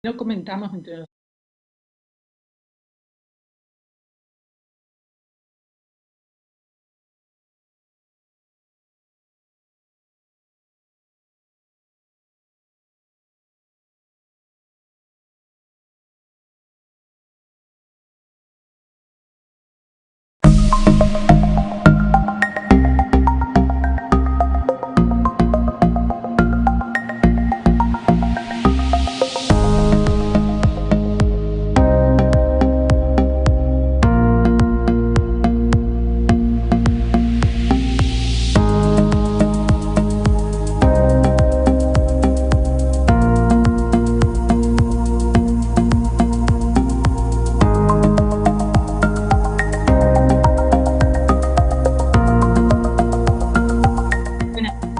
No comentamos entre nosotros.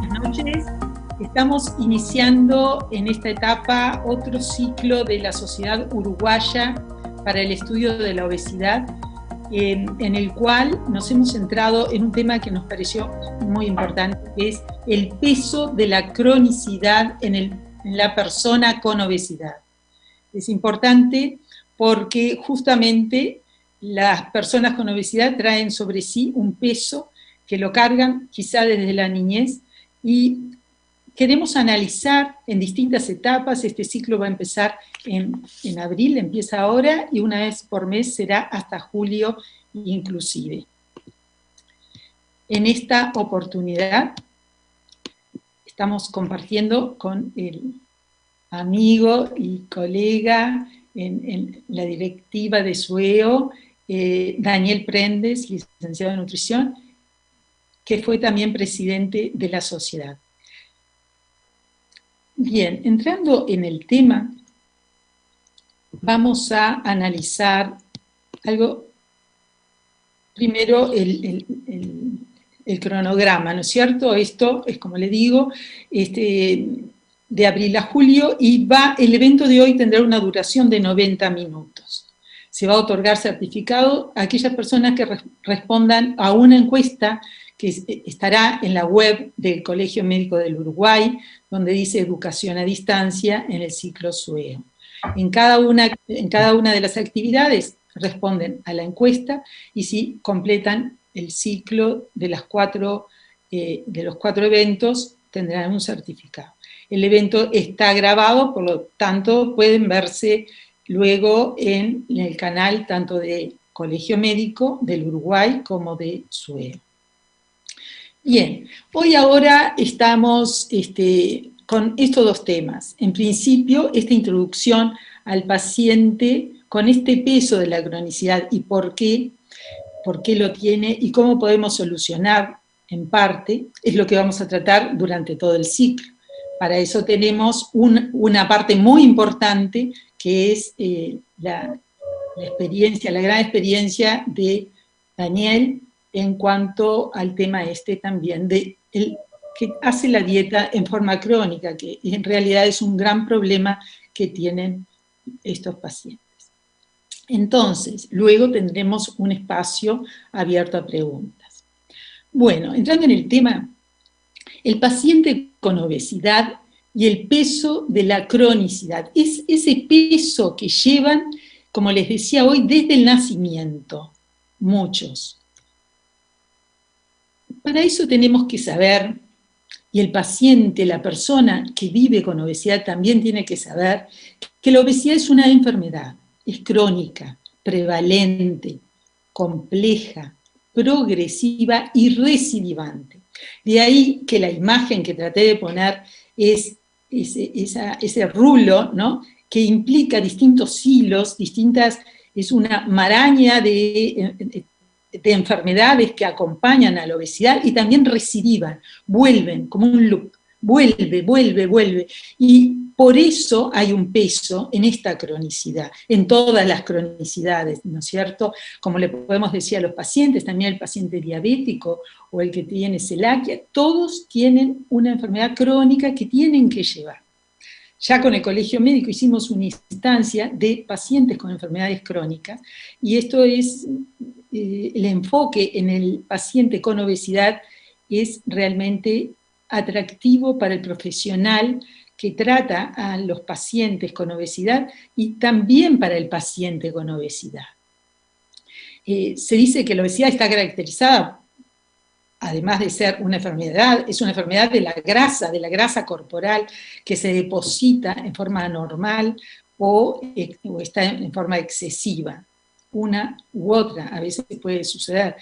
Buenas noches. Estamos iniciando en esta etapa otro ciclo de la Sociedad Uruguaya para el Estudio de la Obesidad, en el cual nos hemos centrado en un tema que nos pareció muy importante, que es el peso de la cronicidad en la persona con obesidad. Es importante porque justamente las personas con obesidad traen sobre sí un peso que lo cargan quizá desde la niñez, y queremos analizar en distintas etapas. Este ciclo va a empezar en abril, empieza ahora, y una vez por mes será hasta julio inclusive. En esta oportunidad estamos compartiendo con el amigo y colega en la directiva de SUEO, Daniel Prendes, licenciado en nutrición, que fue también presidente de la sociedad. Bien, entrando en el tema, vamos a analizar algo, primero el cronograma, ¿no es cierto? Esto es, como le digo, de abril a julio, y el evento de hoy tendrá una duración de 90 minutos. Se va a otorgar certificado a aquellas personas que respondan a una encuesta que estará en la web del Colegio Médico del Uruguay, donde dice Educación a Distancia en el ciclo SUEO. En cada una de las actividades responden a la encuesta, y si completan el ciclo de los cuatro eventos, tendrán un certificado. El evento está grabado, por lo tanto pueden verse luego en el canal tanto de Colegio Médico del Uruguay como de SUEO. Bien, ahora estamos con estos dos temas. En principio, esta introducción al paciente con este peso de la cronicidad y por qué lo tiene y cómo podemos solucionar en parte, es lo que vamos a tratar durante todo el ciclo. Para eso tenemos una parte muy importante, que es la gran experiencia de Daniel en cuanto al tema también que hace la dieta en forma crónica, que en realidad es un gran problema que tienen estos pacientes. Entonces, luego tendremos un espacio abierto a preguntas. Bueno, entrando en el tema, el paciente con obesidad y el peso de la cronicidad, es ese peso que llevan, como les decía hoy, desde el nacimiento, muchos. Para eso tenemos que saber, y el paciente, la persona que vive con obesidad también tiene que saber, que la obesidad es una enfermedad, es crónica, prevalente, compleja, progresiva y recidivante. De ahí que la imagen que traté de poner es ese rulo, ¿no?, que implica distintos hilos, es una maraña de enfermedades que acompañan a la obesidad y también recidivan, vuelven como un loop, vuelve. Y por eso hay un peso en esta cronicidad, en todas las cronicidades, ¿no es cierto? Como le podemos decir a los pacientes, también el paciente diabético o el que tiene celiaquia, todos tienen una enfermedad crónica que tienen que llevar. Ya con el Colegio Médico hicimos una instancia de pacientes con enfermedades crónicas, y esto es, el enfoque en el paciente con obesidad es realmente atractivo para el profesional que trata a los pacientes con obesidad y también para el paciente con obesidad. Se dice que la obesidad está caracterizada, además de ser una enfermedad, es una enfermedad de la grasa corporal que se deposita en forma anormal o está en forma excesiva. Una u otra, a veces puede suceder.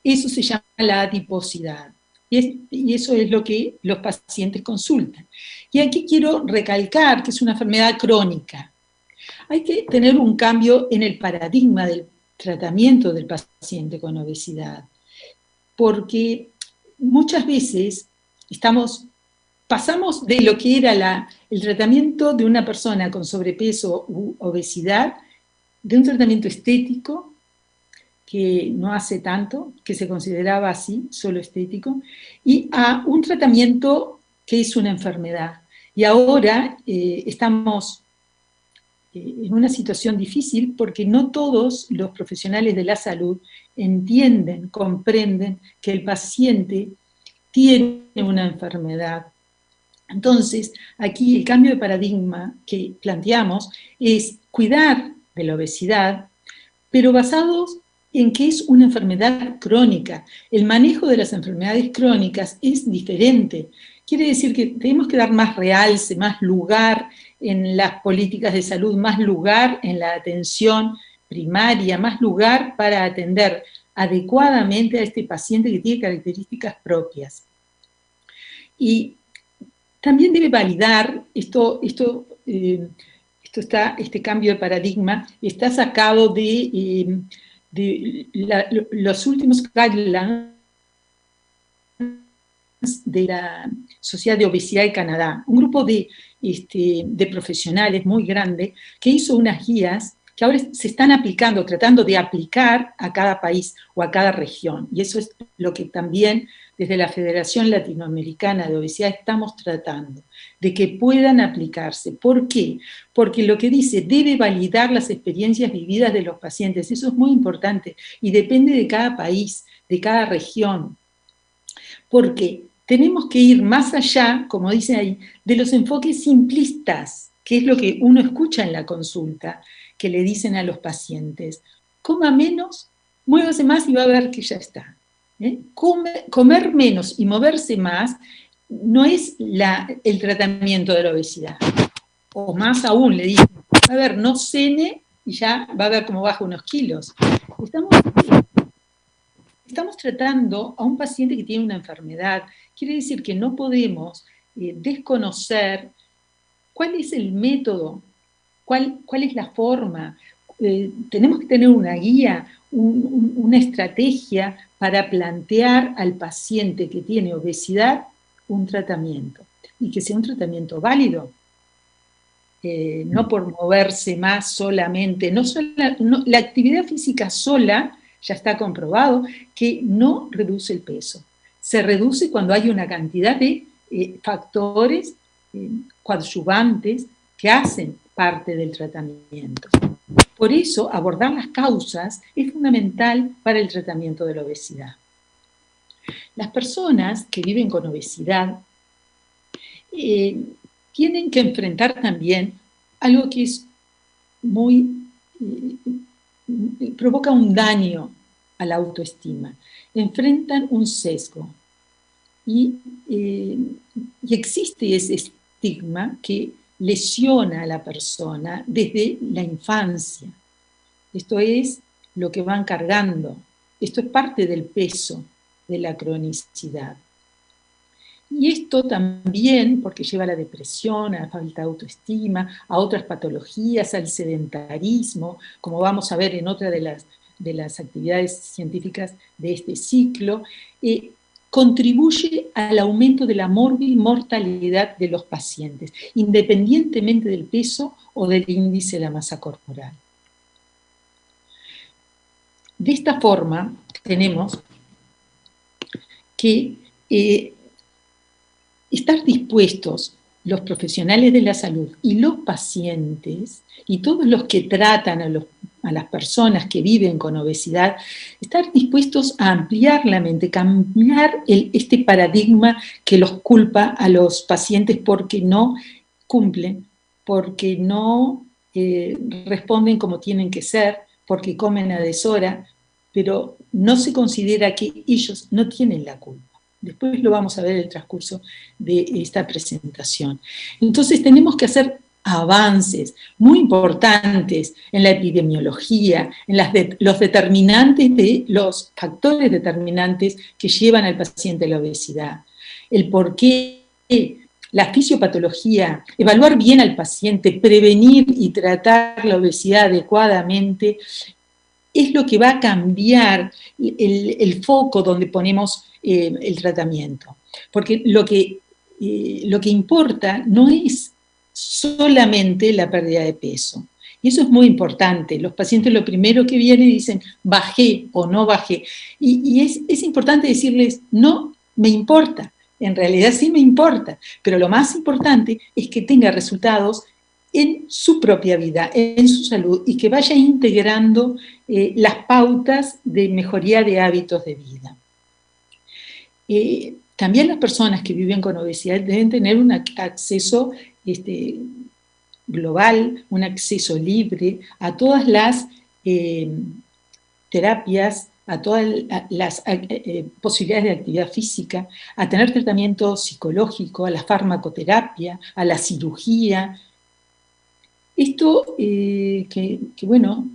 Eso se llama la adiposidad. Y eso es lo que los pacientes consultan. Y aquí quiero recalcar que es una enfermedad crónica. Hay que tener un cambio en el paradigma del tratamiento del paciente con obesidad, porque muchas veces pasamos de lo que era el tratamiento de una persona con sobrepeso u obesidad, de un tratamiento estético, que no hace tanto, que se consideraba así, solo estético, y a un tratamiento que es una enfermedad. Y ahora estamos en una situación difícil porque no todos los profesionales de la salud entienden, comprenden que el paciente tiene una enfermedad. Entonces, aquí el cambio de paradigma que planteamos es cuidar de la obesidad, pero basados en que es una enfermedad crónica. El manejo de las enfermedades crónicas es diferente. Quiere decir que tenemos que dar más realce, más lugar en las políticas de salud, más lugar en la atención primaria, más lugar para atender adecuadamente a este paciente que tiene características propias. Y también debe validar, este cambio de paradigma está sacado de los últimos guidelines de la Sociedad de Obesidad de Canadá, un grupo de profesionales muy grande que hizo unas guías que ahora se están aplicando, tratando de aplicar a cada país o a cada región. Y eso es lo que también desde la Federación Latinoamericana de Obesidad estamos tratando, de que puedan aplicarse. ¿Por qué? Porque lo que dice, debe validar las experiencias vividas de los pacientes. Eso es muy importante y depende de cada país, de cada región. Porque tenemos que ir más allá, como dice ahí, de los enfoques simplistas, que es lo que uno escucha en la consulta, que le dicen a los pacientes: coma menos, muévase más y va a ver que ya está. Comer menos y moverse más no es el tratamiento de la obesidad. O más aún, le dicen: a ver, no cene y ya va a ver cómo baja unos kilos. Estamos tratando a un paciente que tiene una enfermedad. Quiere decir que no podemos desconocer cuál es el método, cuál es la forma. Tenemos que tener una guía, una estrategia para plantear al paciente que tiene obesidad un tratamiento, y que sea un tratamiento válido. No por moverse más solamente, la actividad física sola, ya está comprobado que no reduce el peso. Se reduce cuando hay una cantidad de factores coadyuvantes que hacen parte del tratamiento. Por eso, abordar las causas es fundamental para el tratamiento de la obesidad. Las personas que viven con obesidad tienen que enfrentar también algo que es provoca un daño a la autoestima. Enfrentan un sesgo y existe ese estigma que lesiona a la persona desde la infancia. Esto es lo que van cargando. Esto es parte del peso de la cronicidad. Y esto también, porque lleva a la depresión, a la falta de autoestima, a otras patologías, al sedentarismo, como vamos a ver en otra de las actividades científicas de este ciclo, contribuye al aumento de la mortalidad de los pacientes, independientemente del peso o del índice de la masa corporal. De esta forma, tenemos que estar dispuestos los profesionales de la salud y los pacientes y todos los que tratan a las personas que viven con obesidad, estar dispuestos a ampliar la mente, cambiar este paradigma que los culpa a los pacientes porque no cumplen, porque no responden como tienen que ser, porque comen a deshora, pero no se considera que ellos no tienen la culpa. Después lo vamos a ver en el transcurso de esta presentación. Entonces tenemos que hacer avances muy importantes en la epidemiología, en los determinantes de los factores determinantes que llevan al paciente a la obesidad, el por qué, la fisiopatología, evaluar bien al paciente, prevenir y tratar la obesidad adecuadamente, es lo que va a cambiar el foco donde ponemos el tratamiento. Porque lo que importa no es solamente la pérdida de peso. Y eso es muy importante. Los pacientes lo primero que vienen y dicen, bajé o no bajé. Y es importante decirles, no me importa. En realidad sí me importa, pero lo más importante es que tenga resultados en su propia vida, en su salud, y que vaya integrando las pautas de mejoría de hábitos de vida. También las personas que viven con obesidad deben tener un acceso global, un acceso libre a todas las terapias, a todas las posibilidades de actividad física, a tener tratamiento psicológico, a la farmacoterapia, a la cirugía. Esto, bueno,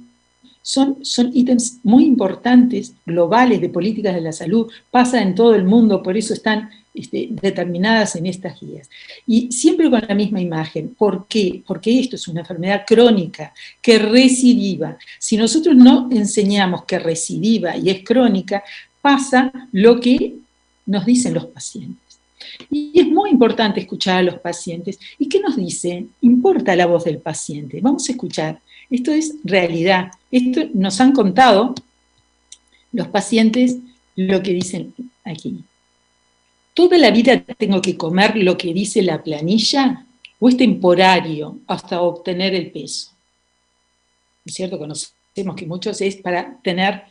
son ítems muy importantes, globales, de políticas de la salud, pasa en todo el mundo, por eso están determinadas en estas guías. Y siempre con la misma imagen. ¿Por qué? Porque esto es una enfermedad crónica, que recidiva. Si nosotros no enseñamos que recidiva y es crónica, pasa lo que nos dicen los pacientes. Y es muy importante escuchar a los pacientes. ¿Y qué nos dicen? Importa la voz del paciente. Vamos a escuchar. Esto es realidad. Esto nos han contado los pacientes lo que dicen aquí. ¿Toda la vida tengo que comer lo que dice la planilla? ¿O es temporario hasta obtener el peso? Es cierto, conocemos que muchos es para tener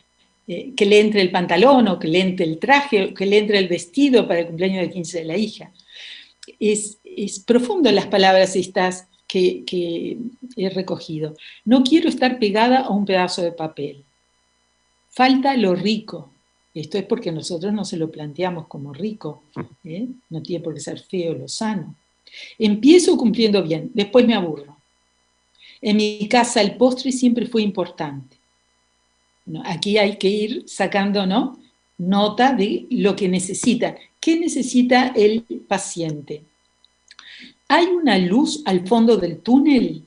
que le entre el pantalón, o que le entre el traje, o que le entre el vestido para el cumpleaños de 15 de la hija. Es profundo las palabras estas que he recogido. No quiero estar pegada a un pedazo de papel. Falta lo rico. Esto es porque nosotros no se lo planteamos como rico. No tiene por qué ser feo lo sano. Empiezo cumpliendo bien, después me aburro. En mi casa el postre siempre fue importante. No, aquí hay que ir sacando, ¿no?, nota de lo que necesita. ¿Qué necesita el paciente? ¿Hay una luz al fondo del túnel?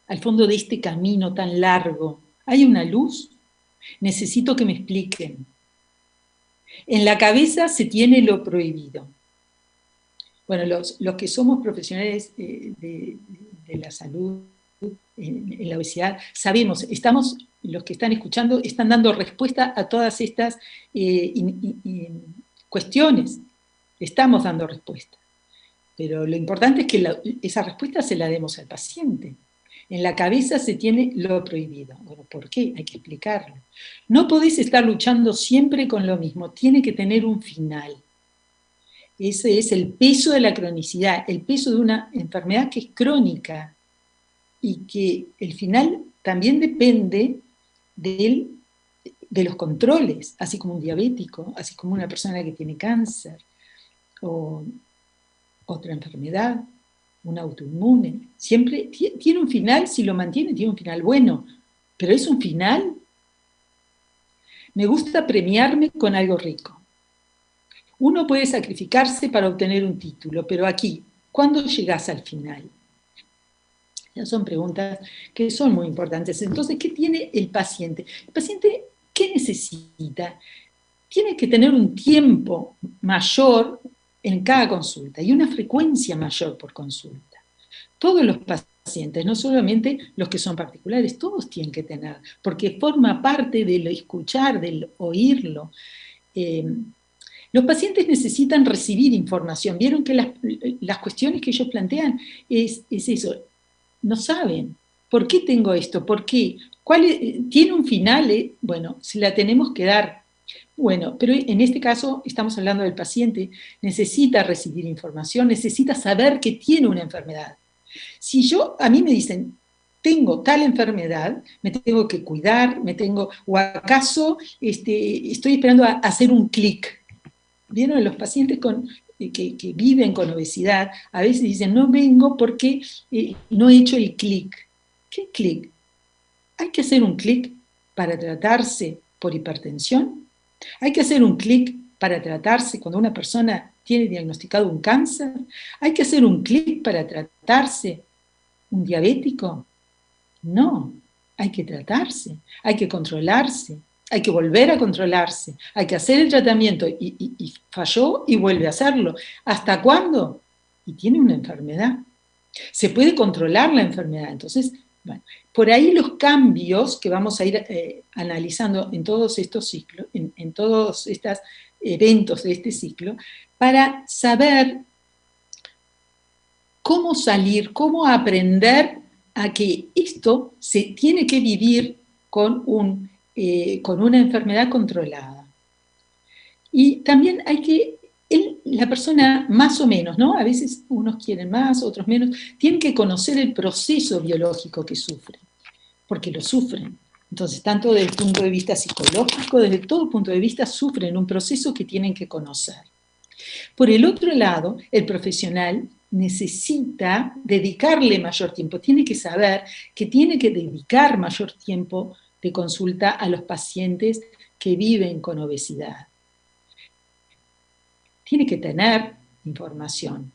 Al fondo de este camino tan largo. ¿Hay una luz? Necesito que me expliquen. En la cabeza se tiene lo prohibido. Bueno, los que somos profesionales de la salud en la obesidad, sabemos, los que están escuchando están dando respuesta a todas estas cuestiones. Estamos dando respuesta. Pero lo importante es que esa respuesta se la demos al paciente. En la cabeza se tiene lo prohibido. Bueno, ¿por qué? Hay que explicarlo. No podés estar luchando siempre con lo mismo, tiene que tener un final. Ese es el peso de la cronicidad, el peso de una enfermedad que es crónica y que el final también depende de los controles, así como un diabético, así como una persona que tiene cáncer o otra enfermedad, un autoinmune. Siempre tiene un final, si lo mantiene, tiene un final bueno, pero es un final. Me gusta premiarme con algo rico. Uno puede sacrificarse para obtener un título, pero aquí, ¿cuándo llegás al final? Ya son preguntas que son muy importantes. Entonces, ¿qué tiene el paciente? El paciente, ¿qué necesita? Tiene que tener un tiempo mayor en cada consulta y una frecuencia mayor por consulta. Todos los pacientes, no solamente los que son particulares, todos tienen que tener, porque forma parte del escuchar, del oírlo. Los pacientes necesitan recibir información. Vieron que las cuestiones que ellos plantean es eso. No saben. ¿Por qué tengo esto? ¿Por qué? ¿Tiene un final? Bueno, si la tenemos que dar. Bueno, pero en este caso estamos hablando del paciente. Necesita recibir información, necesita saber que tiene una enfermedad. Si a mí me dicen, tengo tal enfermedad, me tengo que cuidar, o acaso estoy esperando a hacer un clic. ¿Vieron? Los pacientes que viven con obesidad a veces dicen, no vengo porque no he hecho el clic. ¿Qué clic? ¿Hay que hacer un clic para tratarse por hipertensión? ¿Hay que hacer un clic para tratarse cuando una persona tiene diagnosticado un cáncer? ¿Hay que hacer un clic para tratarse un diabético? No, hay que tratarse, hay que controlarse, hay que volver a controlarse, hay que hacer el tratamiento y falló y vuelve a hacerlo. ¿Hasta cuándo? Y tiene una enfermedad. Se puede controlar la enfermedad. Entonces, bueno, por ahí los cambios que vamos a ir analizando en todos estos ciclos, en todos estos eventos de este ciclo, para saber cómo salir, cómo aprender a que esto se tiene que vivir con una enfermedad controlada. Y también hay que, la persona más o menos, ¿no? A veces unos quieren más, otros menos, tienen que conocer el proceso biológico que sufren, porque lo sufren. Entonces, tanto desde el punto de vista psicológico, desde todo punto de vista, sufren un proceso que tienen que conocer. Por el otro lado, el profesional necesita dedicarle mayor tiempo, tiene que saber que tiene que dedicar mayor tiempo de consulta a los pacientes que viven con obesidad. Tiene que tener información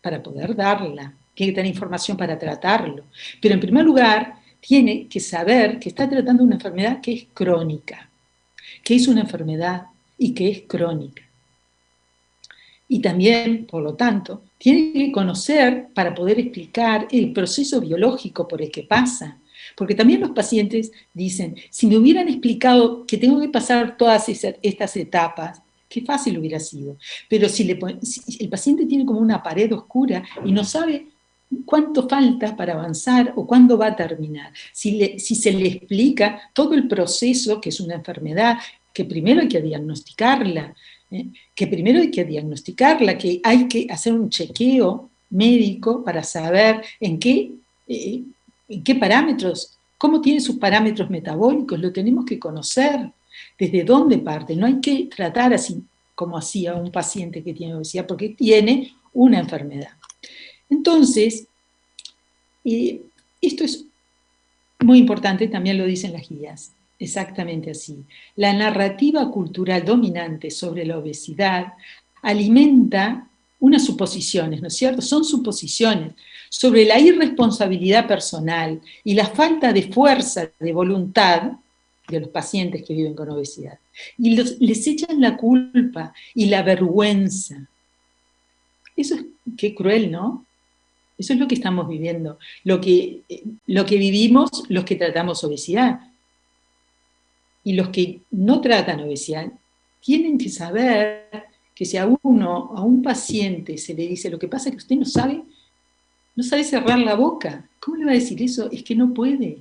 para poder darla, tiene que tener información para tratarlo, pero en primer lugar tiene que saber que está tratando una enfermedad que es crónica, que es una enfermedad y que es crónica. Y también, por lo tanto, tiene que conocer para poder explicar el proceso biológico por el que pasa. Porque también los pacientes dicen, si me hubieran explicado que tengo que pasar todas estas etapas, qué fácil hubiera sido. Pero si el paciente tiene como una pared oscura y no sabe cuánto falta para avanzar o cuándo va a terminar, si se le explica todo el proceso, que es una enfermedad, que primero hay que diagnosticarla, que primero hay que diagnosticarla, que hay que hacer un chequeo médico para saber en qué parámetros, cómo tiene sus parámetros metabólicos, lo tenemos que conocer, desde dónde parte. No hay que tratar así como hacía un paciente que tiene obesidad, porque tiene una enfermedad. Entonces, esto es muy importante, también lo dicen las guías. Exactamente así. La narrativa cultural dominante sobre la obesidad alimenta unas suposiciones, ¿no es cierto? Son suposiciones sobre la irresponsabilidad personal y la falta de fuerza, de voluntad de los pacientes que viven con obesidad. Y les echan la culpa y la vergüenza. Eso es, qué cruel, ¿no? Eso es lo que estamos viviendo, lo que vivimos los que tratamos obesidad. Y los que no tratan obesidad tienen que saber que si a un paciente se le dice, lo que pasa es que usted no sabe cerrar la boca. ¿Cómo le va a decir eso? Es que no puede.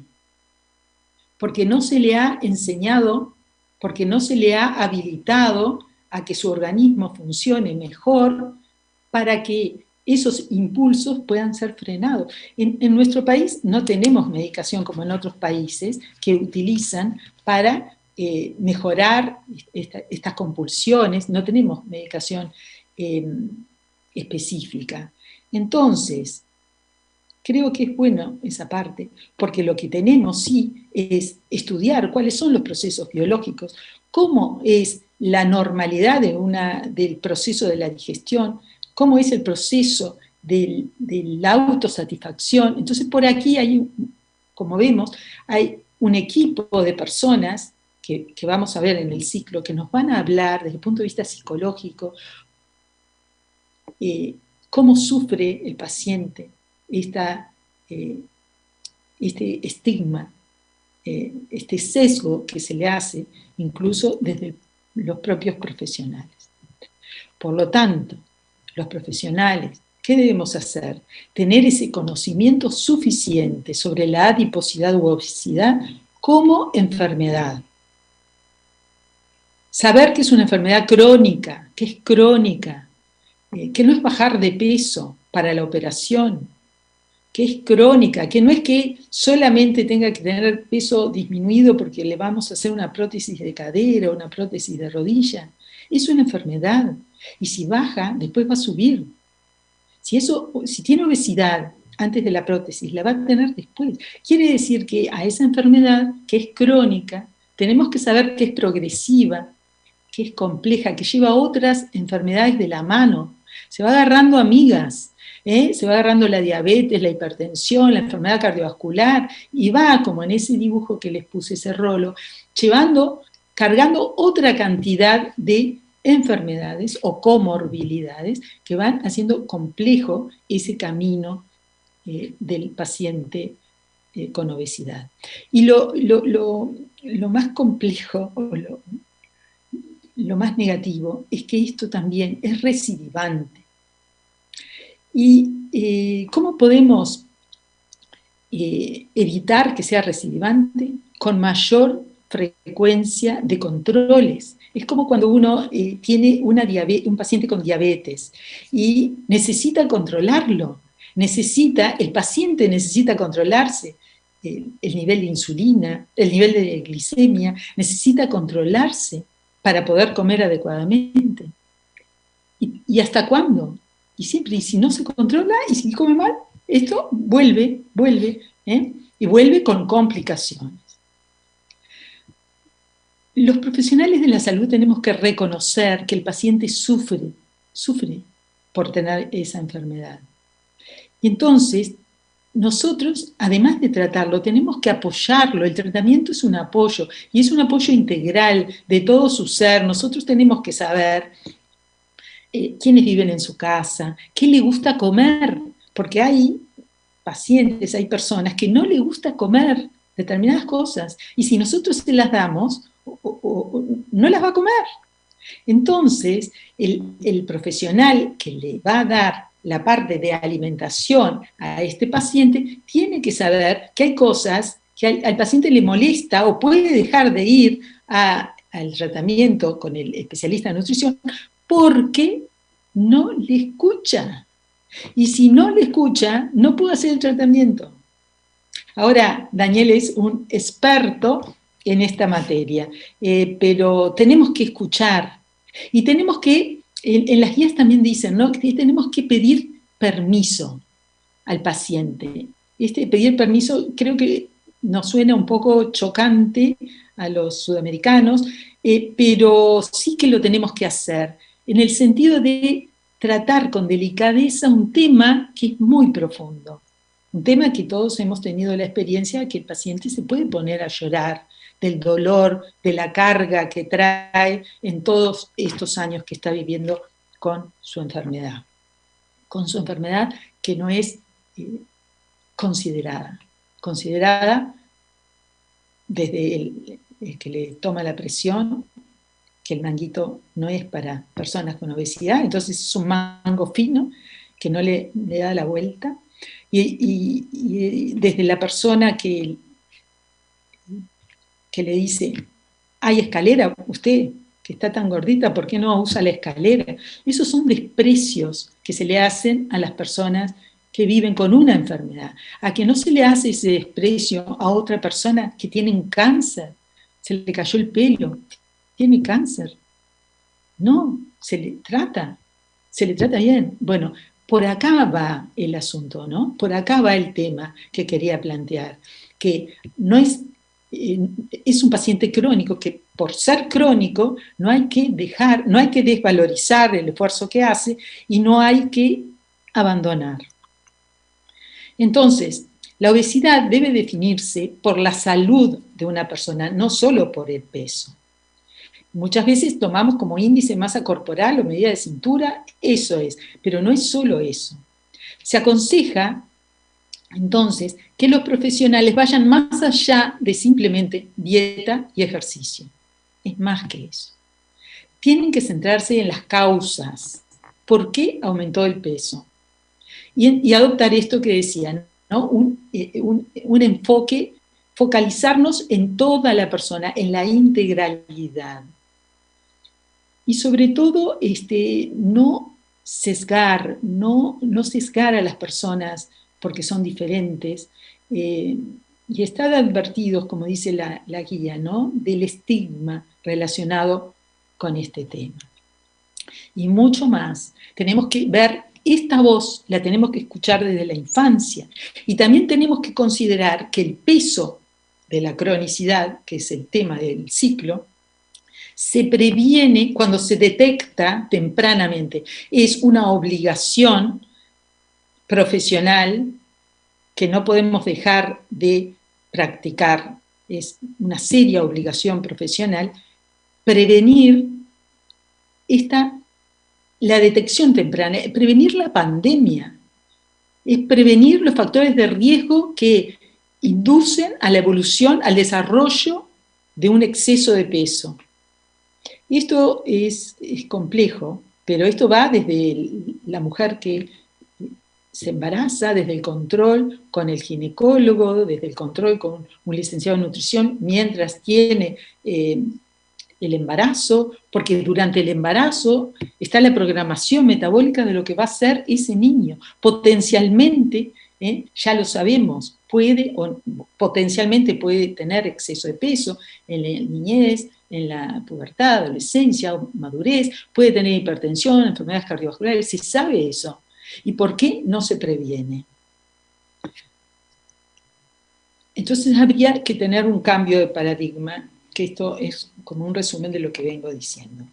Porque no se le ha enseñado, porque no se le ha habilitado a que su organismo funcione mejor para que esos impulsos puedan ser frenados. En nuestro país no tenemos medicación como en otros países que utilizan para mejorar estas compulsiones, no tenemos medicación específica. Entonces, creo que es bueno esa parte, porque lo que tenemos sí es estudiar cuáles son los procesos biológicos, cómo es la normalidad del proceso de la digestión, cómo es el proceso de la autosatisfacción. Entonces, por aquí hay, como vemos, hay un equipo de personas que vamos a ver en el ciclo, que nos van a hablar desde el punto de vista psicológico, cómo sufre el paciente este estigma, este sesgo que se le hace incluso desde los propios profesionales. Por lo tanto, los profesionales, ¿qué debemos hacer? Tener ese conocimiento suficiente sobre la adiposidad u obesidad como enfermedad. Saber que es una enfermedad crónica, que es crónica, que no es bajar de peso para la operación, que es crónica, que no es que solamente tenga que tener peso disminuido porque le vamos a hacer una prótesis de cadera o una prótesis de rodilla. Es una enfermedad. Y si baja, después va a subir. Si tiene obesidad antes de la prótesis, la va a tener después. Quiere decir que a esa enfermedad, que es crónica, tenemos que saber que es progresiva, que es compleja, que lleva otras enfermedades de la mano. Se va agarrando amigas, se va agarrando la diabetes, la hipertensión, la enfermedad cardiovascular, y va, como en ese dibujo que les puse, ese rolo, cargando otra cantidad de enfermedades o comorbilidades que van haciendo complejo ese camino del paciente con obesidad. Y lo más complejo, o lo más negativo, es que esto también es recidivante. ¿Y cómo podemos evitar que sea recidivante? Con mayor frecuencia de controles. Es como cuando uno tiene un paciente con diabetes y necesita controlarlo. El paciente necesita controlarse. El nivel de insulina, el nivel de glicemia, necesita controlarse para poder comer adecuadamente. ¿Y hasta cuándo? Y siempre, y si no se controla, y si come mal, esto vuelve, y vuelve con complicaciones. Los profesionales de la salud tenemos que reconocer que el paciente sufre por tener esa enfermedad. Y entonces, nosotros, además de tratarlo, tenemos que apoyarlo. El tratamiento es un apoyo, y es un apoyo integral de todo su ser. Nosotros tenemos que saber quiénes viven en su casa, qué le gusta comer, porque hay pacientes, hay personas que no les gusta comer determinadas cosas, y si nosotros se las damos, no las va a comer. Entonces, el profesional que le va a dar la parte de alimentación a este paciente tiene que saber que hay cosas que al paciente le molesta o puede dejar de ir al tratamiento con el especialista de nutrición porque no le escucha. Y si no le escucha, no puede hacer el tratamiento. Ahora, Daniel es un experto en esta materia, pero tenemos que escuchar y tenemos que, en las guías también dicen, ¿no?, que tenemos que pedir permiso al paciente. Pedir permiso creo que nos suena un poco chocante a los sudamericanos, pero sí que lo tenemos que hacer, en el sentido de tratar con delicadeza un tema que es muy profundo. Un tema que todos hemos tenido la experiencia que el paciente se puede poner a llorar del dolor, de la carga que trae en todos estos años que está viviendo con su enfermedad. Con su enfermedad que no es considerada desde el que le toma la presión, que el manguito no es para personas con obesidad, entonces es un mango fino que no le da la vuelta. Y desde la persona que le dice, hay escalera, usted que está tan gordita, ¿por qué no usa la escalera? Esos son desprecios que se le hacen a las personas que viven con una enfermedad. A que no se le hace ese desprecio a otra persona que tiene un cáncer, se le cayó el pelo, tiene cáncer. No, se le trata bien. Bueno, por acá va el asunto, ¿no? Por acá va el tema que quería plantear, que no es un paciente crónico que por ser crónico no hay que desvalorizar el esfuerzo que hace y no hay que abandonar. Entonces, la obesidad debe definirse por la salud de una persona, no solo por el peso. Muchas veces tomamos como índice masa corporal o medida de cintura, eso es, pero no es solo eso. Se aconseja, entonces, que los profesionales vayan más allá de simplemente dieta y ejercicio. Es más que eso. tienen que centrarse en las causas. ¿Por qué aumentó el peso? Y adoptar esto que decían, ¿no? Un enfoque, focalizarnos en toda la persona, en la integralidad. Y sobre todo, no sesgar, no sesgar a las personas porque son diferentes, y estar advertidos, como dice la guía, ¿no? Del estigma relacionado con este tema. Y mucho más, tenemos que ver esta voz, la tenemos que escuchar desde la infancia, y también tenemos que considerar que el peso de la cronicidad, que es el tema del ciclo, se previene cuando se detecta tempranamente. Es una obligación profesional que no podemos dejar de practicar. Es una seria obligación profesional prevenir la detección temprana, prevenir la pandemia, es prevenir los factores de riesgo que inducen a la evolución, al desarrollo de un exceso de peso. Esto es complejo, pero esto va desde la mujer que se embaraza, desde el control con el ginecólogo, desde el control con un licenciado en nutrición, mientras tiene el embarazo, porque durante el embarazo está la programación metabólica de lo que va a ser ese niño. Potencialmente, ya lo sabemos, potencialmente puede tener exceso de peso en la niñez, en la pubertad, adolescencia, madurez, puede tener hipertensión, enfermedades cardiovasculares, se sabe eso. ¿Y por qué no se previene? Entonces habría que tener un cambio de paradigma, que esto es como un resumen de lo que vengo diciendo.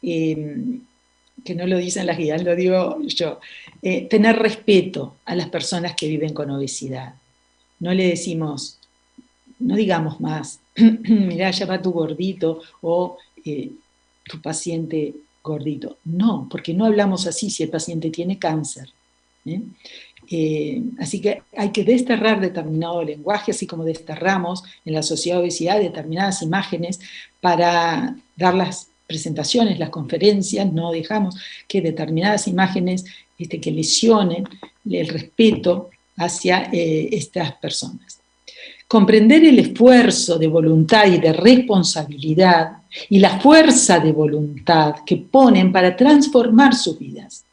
Que no lo dicen las guías, lo digo yo. Tener respeto a las personas que viven con obesidad. No le decimos, no digamos más, mirá, ya va tu gordito o tu paciente gordito. No, porque no hablamos así si el paciente tiene cáncer. Así que hay que desterrar determinado lenguaje, así como desterramos en la sociedad de obesidad determinadas imágenes para dar las presentaciones, las conferencias, no dejamos que determinadas imágenes que lesionen el respeto hacia estas personas. Comprender el esfuerzo de voluntad y de responsabilidad y la fuerza de voluntad que ponen para transformar sus vidas.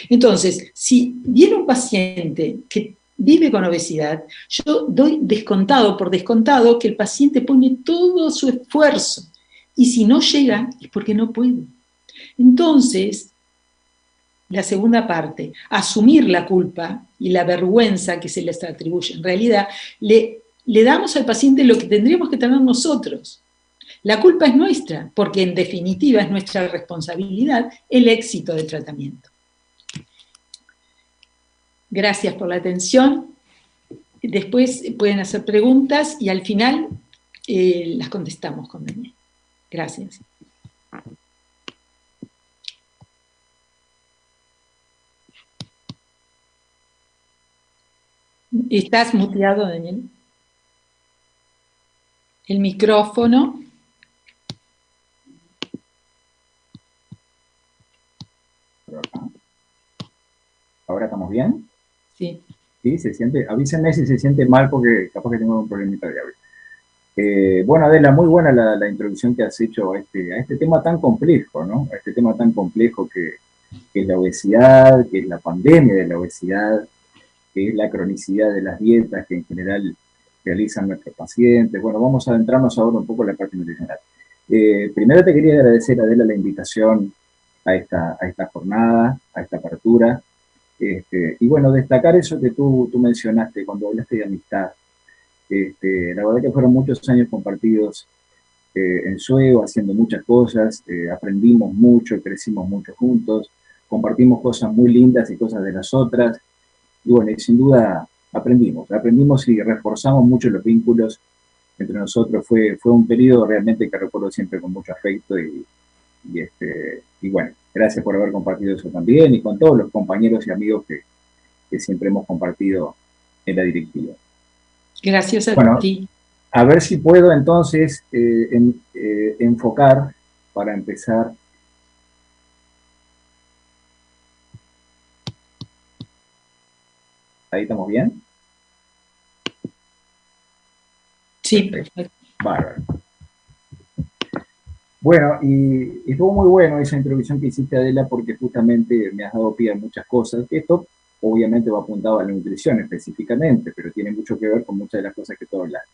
Entonces, si viene un paciente que vive con obesidad, yo doy por descontado que el paciente pone todo su esfuerzo, y si no llega es porque no puede. Entonces, la segunda parte, asumir la culpa y la vergüenza que se les atribuye. En realidad, le damos al paciente lo que tendríamos que tener nosotros. La culpa es nuestra, porque en definitiva es nuestra responsabilidad el éxito del tratamiento. Gracias por la atención. Después pueden hacer preguntas y al final las contestamos con Daniel. Gracias. ¿Estás muteado, Daniel? El micrófono. ¿Ahora estamos bien? Sí. Sí, se siente, avísenme si se siente mal porque capaz que tengo un problemita de audio. Bueno, Adela, muy buena la introducción que has hecho a este tema tan complejo, ¿no? A este tema tan complejo que es la obesidad, que es la pandemia de la obesidad, que es la cronicidad de las dietas que en general realizan nuestros pacientes. Bueno, vamos a adentrarnos ahora un poco en la parte nutricional. Primero te quería agradecer, Adela, la invitación a esta jornada, a esta apertura. Y bueno, destacar eso que tú mencionaste cuando hablaste de amistad. La verdad que fueron muchos años compartidos en Sueo, haciendo muchas cosas, aprendimos mucho, crecimos mucho juntos, compartimos cosas muy lindas y cosas de las otras, y bueno, y sin duda aprendimos y reforzamos mucho los vínculos entre nosotros. Fue un periodo realmente que recuerdo siempre con mucho afecto y bueno, gracias por haber compartido eso también y con todos los compañeros y amigos que siempre hemos compartido en la directiva. Gracias a ti. A ver si puedo entonces enfocar para empezar ¿Ahí estamos bien? Sí, perfecto. Bárbaro. Bueno, y estuvo muy bueno esa introducción que hiciste, Adela, porque justamente me has dado pie a muchas cosas. Esto obviamente va apuntado a la nutrición específicamente, pero tiene mucho que ver con muchas de las cosas que tú hablaste.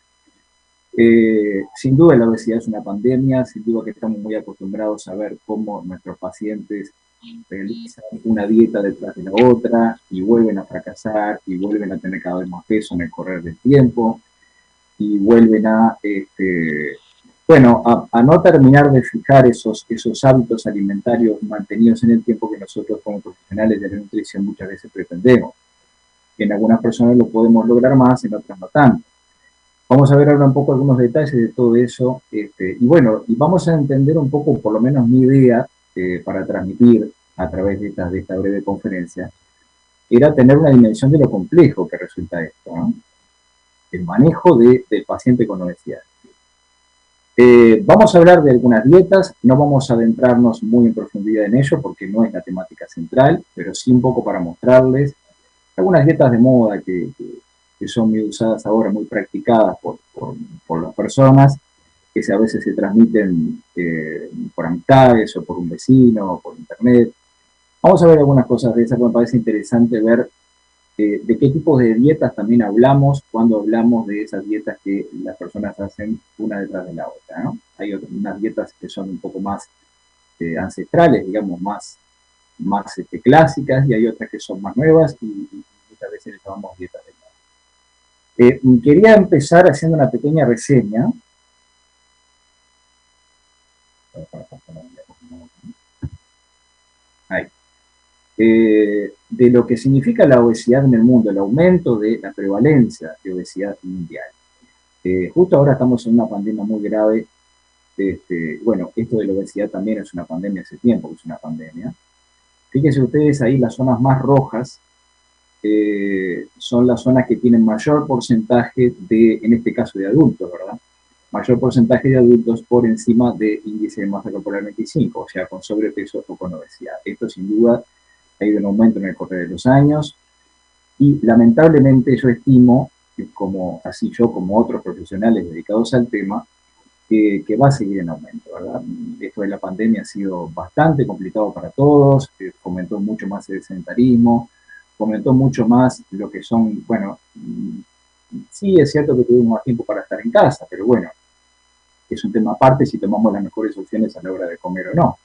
Sin duda la obesidad es una pandemia, sin duda que estamos muy acostumbrados a ver cómo nuestros pacientes realizan una dieta detrás de la otra y vuelven a fracasar y vuelven a tener cada vez más peso en el correr del tiempo y vuelven a, bueno, a no terminar de fijar esos hábitos alimentarios mantenidos en el tiempo que nosotros como profesionales de la nutrición muchas veces pretendemos. En algunas personas lo podemos lograr más, en otras no tanto. Vamos a ver ahora un poco algunos detalles de todo eso, y bueno, y vamos a entender un poco, por lo menos mi idea, para transmitir a través de esta breve conferencia, era tener una dimensión de lo complejo que resulta esto, ¿no? El manejo del paciente con obesidad. Vamos a hablar de algunas dietas, no vamos a adentrarnos muy en profundidad en ello porque no es la temática central, pero sí un poco para mostrarles algunas dietas de moda que son muy usadas ahora, muy practicadas por las personas, que a veces se transmiten por amistades o por un vecino o por internet. Vamos a ver algunas cosas de esas, me parece interesante ver de qué tipos de dietas también hablamos cuando hablamos de esas dietas que las personas hacen una detrás de la otra, ¿no? Hay unas dietas que son un poco más ancestrales, digamos, más clásicas, y hay otras que son más nuevas y muchas veces les llamamos dietas de moda. Quería empezar haciendo una pequeña reseña. Ahí. De lo que significa la obesidad en el mundo, el aumento de la prevalencia de obesidad mundial. Justo ahora estamos en una pandemia muy grave. Bueno, esto de la obesidad también es una pandemia, hace tiempo que es una pandemia. Fíjense ustedes ahí, las zonas más rojas son las zonas que tienen mayor porcentaje de, en este caso de adultos, ¿verdad? Mayor porcentaje de adultos por encima de índice de masa corporal 25, o sea, con sobrepeso o con obesidad. Esto sin duda ha ido en aumento en el correr de los años y lamentablemente yo estimo, como así yo como otros profesionales dedicados al tema, que va a seguir en aumento, ¿verdad? Esto de la pandemia ha sido bastante complicado para todos, fomentó mucho más el sedentarismo, fomentó mucho más lo que son, bueno, sí es cierto que tuvimos más tiempo para estar en casa, pero bueno, es un tema aparte si tomamos las mejores opciones a la hora de comer o no.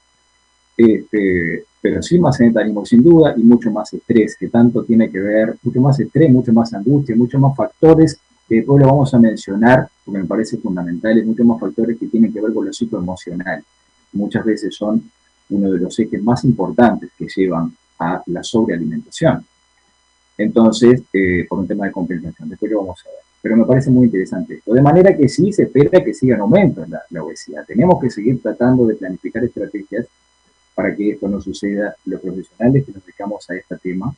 Pero sí más sedentarismo sin duda y mucho más estrés, que tanto tiene que ver, mucho más estrés, mucho más angustia, muchos más factores que después lo vamos a mencionar, porque me parece fundamental, muchos más factores que tienen que ver con lo psicoemocional. Muchas veces son uno de los ejes más importantes que llevan a la sobrealimentación. Entonces, por un tema de compensación, después lo vamos a ver. Pero me parece muy interesante esto. De manera que sí se espera que siga en aumento la obesidad. Tenemos que seguir tratando de planificar estrategias para que esto no suceda, los profesionales que nos dedicamos a este tema,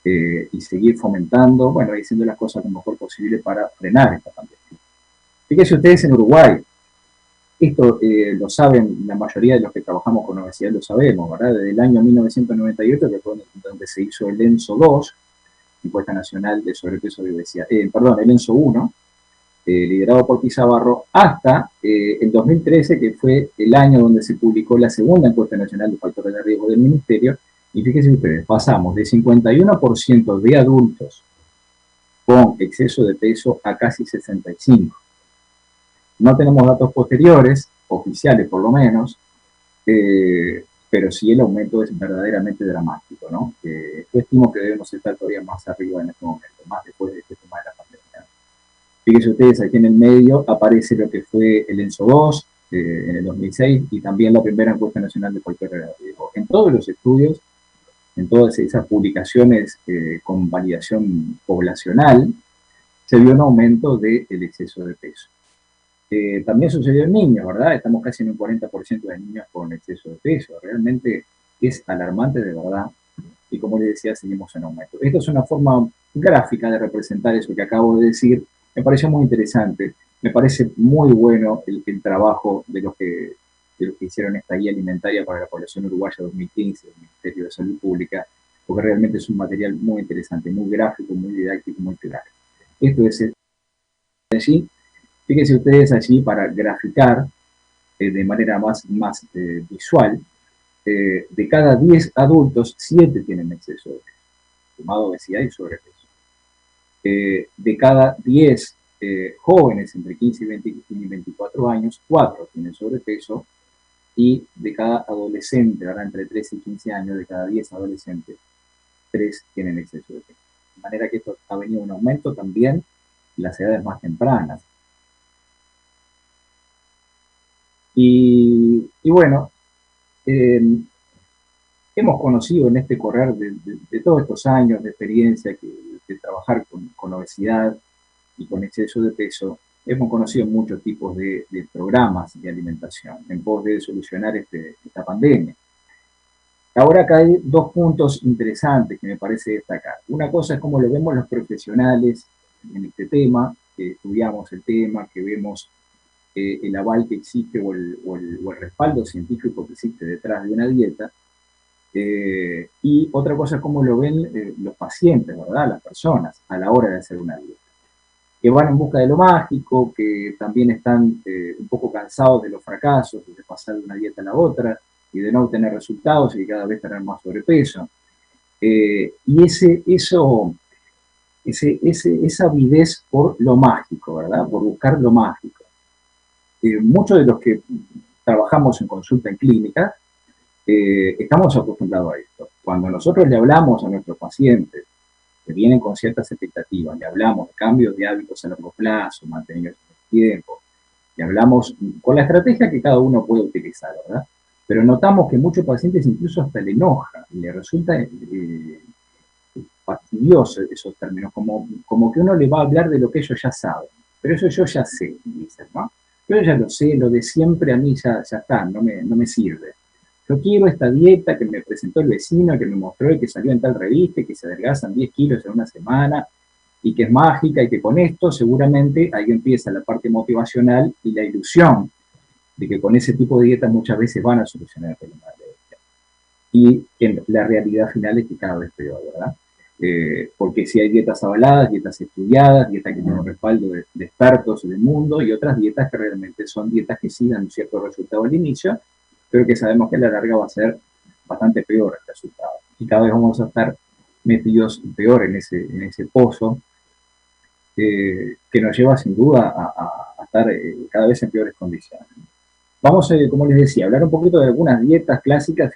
y seguir fomentando, bueno, y haciendo las cosas lo mejor posible para frenar esta pandemia. Fíjense ustedes en Uruguay, esto lo saben, la mayoría de los que trabajamos con obesidad lo sabemos, ¿verdad? Desde el año 1998, que fue donde se hizo el ENSO 2, Encuesta Nacional de Sobrepeso y Obesidad, perdón, el ENSO 1, liderado por Pizarro, hasta el 2013, que fue el año donde se publicó la segunda encuesta nacional de factores de riesgo del Ministerio, y fíjense ustedes, pasamos de 51% de adultos con exceso de peso a casi 65%. No tenemos datos posteriores, oficiales por lo menos, pero sí el aumento es verdaderamente dramático, ¿no? Yo estimo que debemos estar todavía más arriba en este momento, más después de este tema de la pandemia. Fíjense ustedes, aquí en el medio aparece lo que fue el ENSO 2 en el 2006 y también la primera encuesta nacional de factores de riesgo. En todos los estudios, en todas esas publicaciones con validación poblacional, se vio un aumento del exceso de peso. También sucedió en niños, ¿verdad? Estamos casi en un 40% de niños con exceso de peso. Realmente es alarmante de verdad. Y como les decía, seguimos en aumento. Esto es una forma gráfica de representar eso que acabo de decir. Me pareció muy interesante. Me parece muy bueno el trabajo de los que hicieron esta guía alimentaria para la población uruguaya 2015 del Ministerio de Salud Pública, porque realmente es un material muy interesante, muy gráfico, muy didáctico, muy claro. Esto es allí. Fíjense ustedes allí para graficar de manera más visual, de cada 10 adultos, 7 tienen exceso de peso, sumado obesidad y sobrepeso. De cada 10 jóvenes entre 15 y 24 años, 4 tienen sobrepeso, y de cada adolescente, ahora entre 13 y 15 años, de cada 10 adolescentes, 3 tienen exceso de peso. De manera que esto ha venido un aumento también en las edades más tempranas. Y bueno, hemos conocido en este correr de todos estos años de experiencia de trabajar con obesidad y con exceso de peso, hemos conocido muchos tipos de programas de alimentación en pos de solucionar esta pandemia. Ahora acá hay 2 puntos interesantes que me parece destacar. Una cosa es cómo lo vemos los profesionales en este tema, que estudiamos el tema, que vemos el aval que existe o el respaldo científico que existe detrás de una dieta. Y otra cosa es cómo lo ven los pacientes, ¿verdad? Las personas a la hora de hacer una dieta. Que van en busca de lo mágico, que también están un poco cansados de los fracasos, de pasar de una dieta a la otra, y de no obtener resultados y cada vez tener más sobrepeso. Y esa avidez por lo mágico, ¿verdad? Por buscar lo mágico. Muchos de los que trabajamos en consulta en clínica estamos acostumbrados a esto. Cuando nosotros le hablamos a nuestros pacientes que vienen con ciertas expectativas, le hablamos de cambios de hábitos a largo plazo, mantenidos en el tiempo, le hablamos con la estrategia que cada uno puede utilizar, ¿verdad? Pero notamos que muchos pacientes incluso hasta le enoja, le resulta fastidioso esos términos, como que uno le va a hablar de lo que ellos ya saben. Pero eso yo ya sé, dicen, ¿no? Yo ya lo sé, lo de siempre a mí ya está, no me sirve. Yo quiero esta dieta que me presentó el vecino, que me mostró y que salió en tal revista, que se adelgazan 10 kilos en una semana, y que es mágica, y que con esto seguramente ahí empieza la parte motivacional y la ilusión de que con ese tipo de dietas muchas veces van a solucionar el problema de la dieta. Y en la realidad final es que cada vez peor, ¿verdad? Porque si hay dietas avaladas, dietas estudiadas, dietas que tienen un respaldo de expertos del mundo, y otras dietas que realmente son dietas que sí dan un cierto resultado al inicio, pero que sabemos que a la larga va a ser bastante peor el resultado. Y cada vez vamos a estar metidos peor en ese pozo que nos lleva sin duda a estar cada vez en peores condiciones. Vamos, como les decía, a hablar un poquito de algunas dietas clásicas.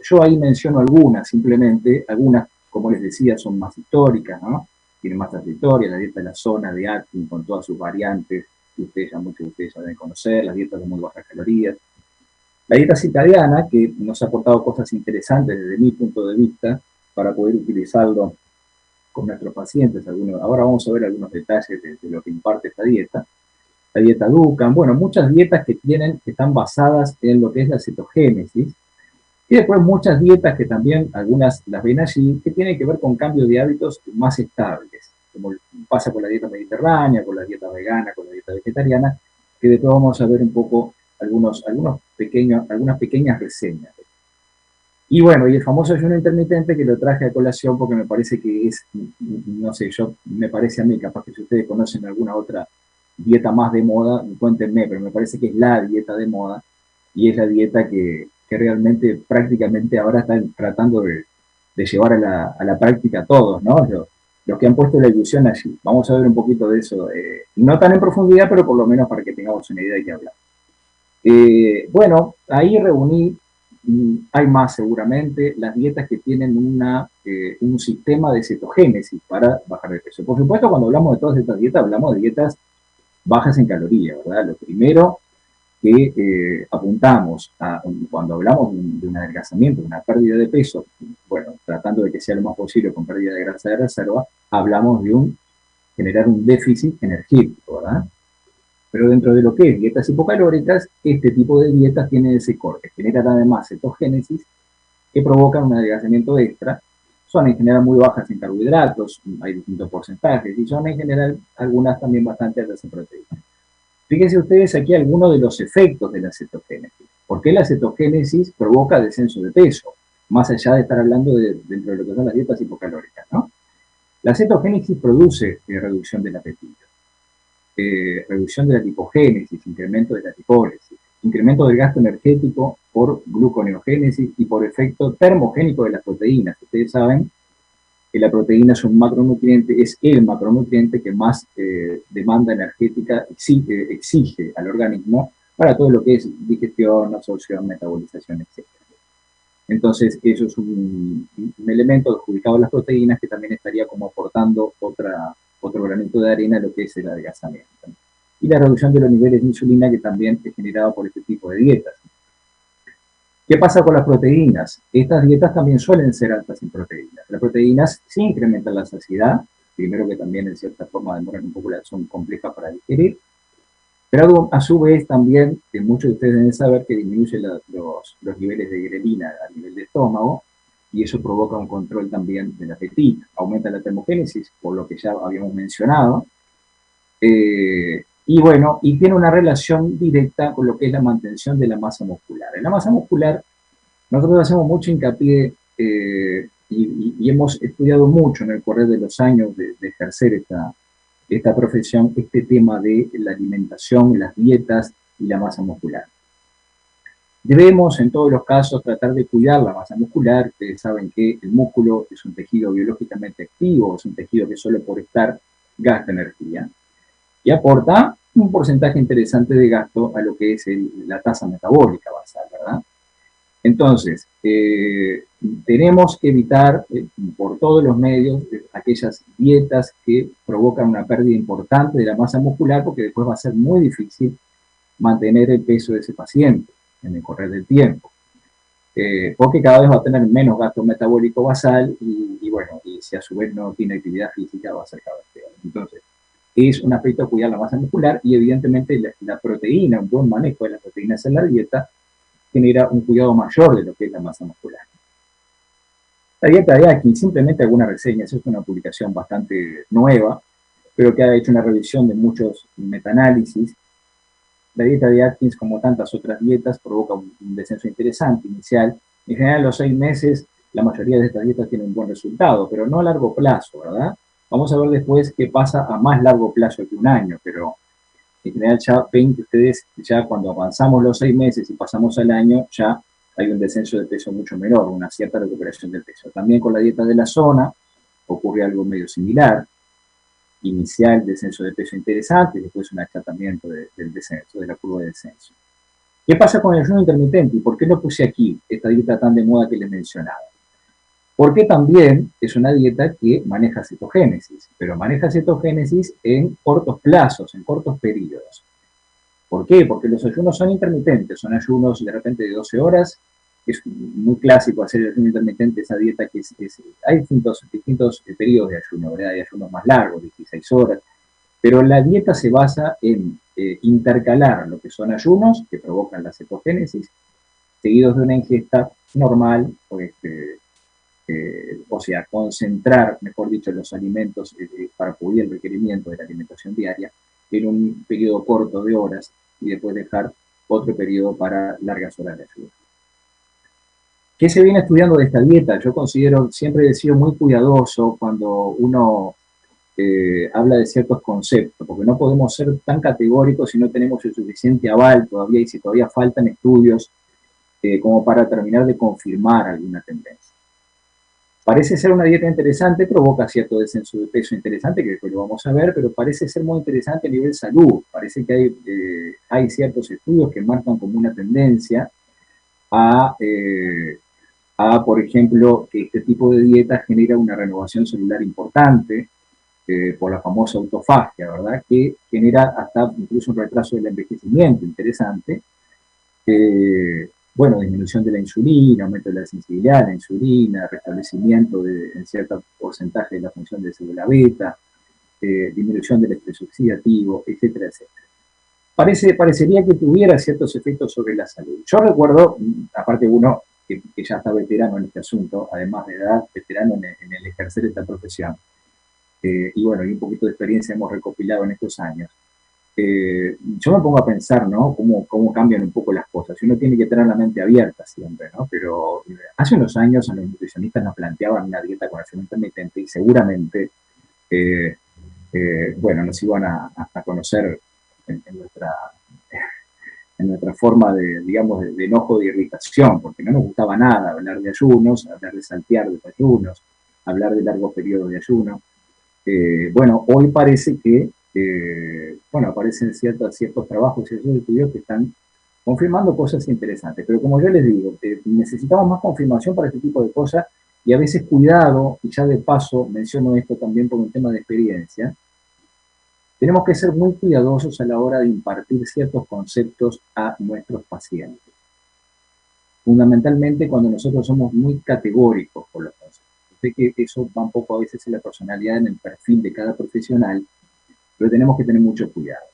Yo ahí menciono algunas, simplemente, algunas, como les decía, son más históricas, ¿no? Tienen más trayectoria, la dieta de la zona de Atkins con todas sus variantes, que muchos de ustedes ya deben conocer, las dietas de muy bajas calorías. La dieta circadiana, que nos ha aportado cosas interesantes desde mi punto de vista, para poder utilizarlo con nuestros pacientes. Ahora vamos a ver algunos detalles de lo que imparte esta dieta. La dieta Dukan, bueno, muchas dietas que están basadas en lo que es la cetogénesis, y después muchas dietas que también, algunas las ven allí, que tienen que ver con cambios de hábitos más estables, como pasa con la dieta mediterránea, con la dieta vegana, con la dieta vegetariana, que después vamos a ver un poco algunas pequeñas reseñas. Y bueno, y el famoso ayuno intermitente, que lo traje a colación porque me parece que es, no sé, me parece a mí, capaz que si ustedes conocen alguna otra dieta más de moda, cuéntenme, pero me parece que es la dieta de moda, y es la dieta que realmente prácticamente ahora están tratando de llevar a la práctica todos, ¿no? Los que han puesto la ilusión allí. Vamos a ver un poquito de eso, no tan en profundidad, pero por lo menos para que tengamos una idea de qué hablar. Bueno, ahí reuní, hay más seguramente, las dietas que tienen un sistema de cetogénesis para bajar de peso. Por supuesto, cuando hablamos de todas estas dietas, hablamos de dietas bajas en calorías, ¿verdad? Lo primero que apuntamos cuando hablamos de un adelgazamiento, de una pérdida de peso, bueno, tratando de que sea lo más posible con pérdida de grasa de reserva, hablamos de generar un déficit energético, ¿verdad? Pero dentro de lo que es dietas hipocalóricas, este tipo de dietas tiene ese corte, generan además cetogénesis que provocan un adelgazamiento extra. Son en general muy bajas en carbohidratos, hay distintos porcentajes, y son en general algunas también bastante altas en proteínas. Fíjense ustedes aquí algunos de los efectos de la cetogénesis. ¿Por qué la cetogénesis provoca descenso de peso? más allá de estar hablando dentro de lo que son las dietas hipocalóricas, ¿no? La cetogénesis produce reducción del apetito, reducción de la lipogénesis, incremento de la lipólisis, incremento del gasto energético por gluconeogénesis y por efecto termogénico de las proteínas. Ustedes saben que la proteína es un macronutriente, es el macronutriente que más demanda energética exige al organismo para todo lo que es digestión, absorción, metabolización, etc. Entonces, eso es un elemento adjudicado a las proteínas que también estaría como aportando otro granito de arena a lo que es el adelgazamiento. Y la reducción de los niveles de insulina que también es generado por este tipo de dietas. ¿Qué pasa con las proteínas? Estas dietas también suelen ser altas en proteínas. Las proteínas sí incrementan la saciedad, primero que también en cierta forma demoran un poco, son complejas para digerir, pero a su vez también, que muchos de ustedes deben saber que disminuye los niveles de grelina a nivel de estómago, y eso provoca un control también del apetito. Aumenta la termogénesis, por lo que ya habíamos mencionado, y bueno, y tiene una relación directa con lo que es la mantención de la masa muscular. En la masa muscular, nosotros hacemos mucho hincapié y hemos estudiado mucho en el correr de los años de ejercer esta profesión, este tema de la alimentación, las dietas y la masa muscular. Debemos, en todos los casos, tratar de cuidar la masa muscular. Ustedes saben que el músculo es un tejido biológicamente activo, es un tejido que solo por estar gasta energía y aporta un porcentaje interesante de gasto a lo que es la tasa metabólica basal, ¿verdad? Entonces, tenemos que evitar por todos los medios aquellas dietas que provocan una pérdida importante de la masa muscular, porque después va a ser muy difícil mantener el peso de ese paciente en el correr del tiempo. Porque cada vez va a tener menos gasto metabólico basal y bueno, y si a su vez no tiene actividad física va a ser cada vez peor. Entonces, es un aspecto de cuidar la masa muscular y evidentemente la proteína, un buen manejo de las proteínas en la dieta, genera un cuidado mayor de lo que es la masa muscular. La dieta de Atkins, simplemente algunas reseñas, es una publicación bastante nueva, pero que ha hecho una revisión de muchos metaanálisis. La dieta de Atkins, como tantas otras dietas, provoca un descenso interesante inicial. En general, a los 6 meses, la mayoría de estas dietas tienen un buen resultado, pero no a largo plazo, ¿verdad? Vamos a ver después qué pasa a más largo plazo que un año, pero en general ya ven que ustedes, ya cuando avanzamos los 6 meses y pasamos al año, ya hay un descenso de peso mucho menor, una cierta recuperación del peso. También con la dieta de la zona ocurre algo medio similar. Inicial descenso de peso interesante, y después un achatamiento del descenso, de la curva de descenso. ¿Qué pasa con el ayuno intermitente? ¿Y por qué lo puse aquí, esta dieta tan de moda que les mencionaba? Porque también es una dieta que maneja cetogénesis, pero maneja cetogénesis en cortos plazos, en cortos periodos. ¿Por qué? Porque los ayunos son intermitentes, son ayunos de repente de 12 horas, es muy clásico hacer el ayuno intermitente, esa dieta que hay distintos periodos de ayuno, ¿verdad? Hay ayunos más largos, 16 horas, pero la dieta se basa en intercalar lo que son ayunos que provocan la cetogénesis, seguidos de una ingesta normal, o sea, concentrar, mejor dicho, los alimentos para cubrir el requerimiento de la alimentación diaria en un periodo corto de horas y después dejar otro periodo para largas horas de ayuno. ¿Qué se viene estudiando de esta dieta? Yo considero, siempre he sido muy cuidadoso cuando uno habla de ciertos conceptos, porque no podemos ser tan categóricos si no tenemos el suficiente aval todavía y si todavía faltan estudios como para terminar de confirmar alguna tendencia. Parece ser una dieta interesante, provoca cierto descenso de peso interesante, que después lo vamos a ver, pero parece ser muy interesante a nivel salud. Parece que hay ciertos estudios que marcan como una tendencia a, por ejemplo, que este tipo de dieta genera una renovación celular importante por la famosa autofagia, ¿verdad? Que genera hasta incluso un retraso del envejecimiento interesante. Bueno, disminución de la insulina, aumento de la sensibilidad a la insulina, restablecimiento en cierto porcentaje de la función de célula beta, disminución del estrés oxidativo, etcétera, etcétera. Parecería que tuviera ciertos efectos sobre la salud. Yo recuerdo, aparte uno que ya está veterano en este asunto, además de edad, veterano en el ejercer esta profesión, y bueno, y un poquito de experiencia hemos recopilado en estos años. yo me pongo a pensar, ¿no? Cómo cambian un poco las cosas. Y uno tiene que tener la mente abierta siempre, ¿no? Pero hace unos años a los nutricionistas nos planteaban una dieta con ayuno intermitente y seguramente, bueno, nos iban a conocer en nuestra forma de, digamos, de enojo, de irritación, porque no nos gustaba nada hablar de ayunos, hablar de saltear de ayunos, hablar de largos periodos de ayuno. Bueno, hoy parece que, bueno, aparecen ciertos trabajos y ciertos estudios que están confirmando cosas interesantes, pero como yo les digo, necesitamos más confirmación para este tipo de cosas y a veces cuidado, y ya de paso menciono esto también por un tema de experiencia, tenemos que ser muy cuidadosos a la hora de impartir ciertos conceptos a nuestros pacientes. Fundamentalmente cuando nosotros somos muy categóricos con los conceptos. Sé que eso va un poco a veces en la personalidad, en el perfil de cada profesional, pero tenemos que tener mucho cuidado.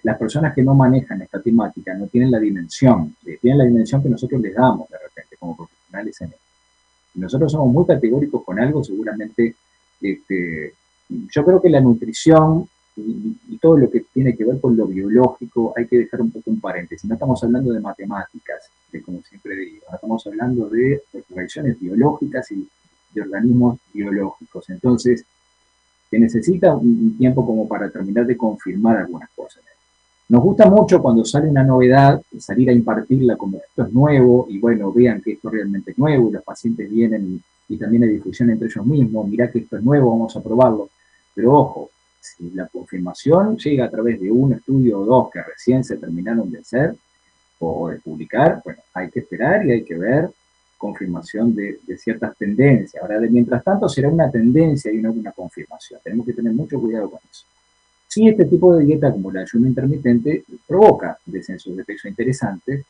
Las personas que no manejan esta temática no tienen la dimensión que nosotros les damos de repente como profesionales en esto. Si nosotros somos muy categóricos con algo, seguramente yo creo que la nutrición y todo lo que tiene que ver con lo biológico hay que dejar un poco un paréntesis. No estamos hablando de matemáticas, como siempre digo, estamos hablando de reacciones biológicas y de organismos biológicos. Entonces, se necesita un tiempo como para terminar de confirmar algunas cosas. Nos gusta mucho cuando sale una novedad, salir a impartirla como esto es nuevo, y bueno, vean que esto realmente es nuevo, y los pacientes vienen y también hay difusión entre ellos mismos, mirá que esto es nuevo, vamos a probarlo. Pero ojo, si la confirmación llega a través de un estudio o dos que recién se terminaron de hacer o de publicar, bueno, hay que esperar y hay que ver confirmación de ciertas tendencias. Ahora, mientras tanto, será una tendencia y no una confirmación. Tenemos que tener mucho cuidado con eso. Sí, este tipo de dieta, como el ayuno intermitente, provoca descensos de peso interesantes,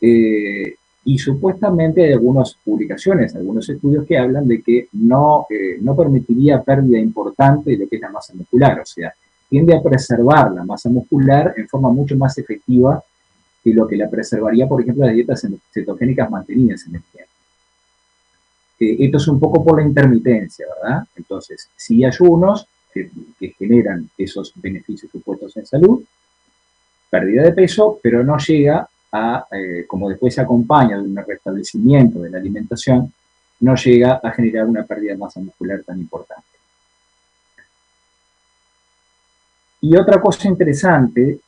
y supuestamente hay algunas publicaciones, algunos estudios que hablan de que no permitiría pérdida importante de lo que es la masa muscular, o sea, tiende a preservar la masa muscular en forma mucho más efectiva que lo que la preservaría, por ejemplo, las dietas cetogénicas mantenidas en el tiempo. Esto es un poco por la intermitencia, ¿verdad? Entonces, sí ayunos que generan esos beneficios supuestos en salud, pérdida de peso, pero no llega a, como después se acompaña de un restablecimiento de la alimentación, no llega a generar una pérdida de masa muscular tan importante. Y otra cosa interesante,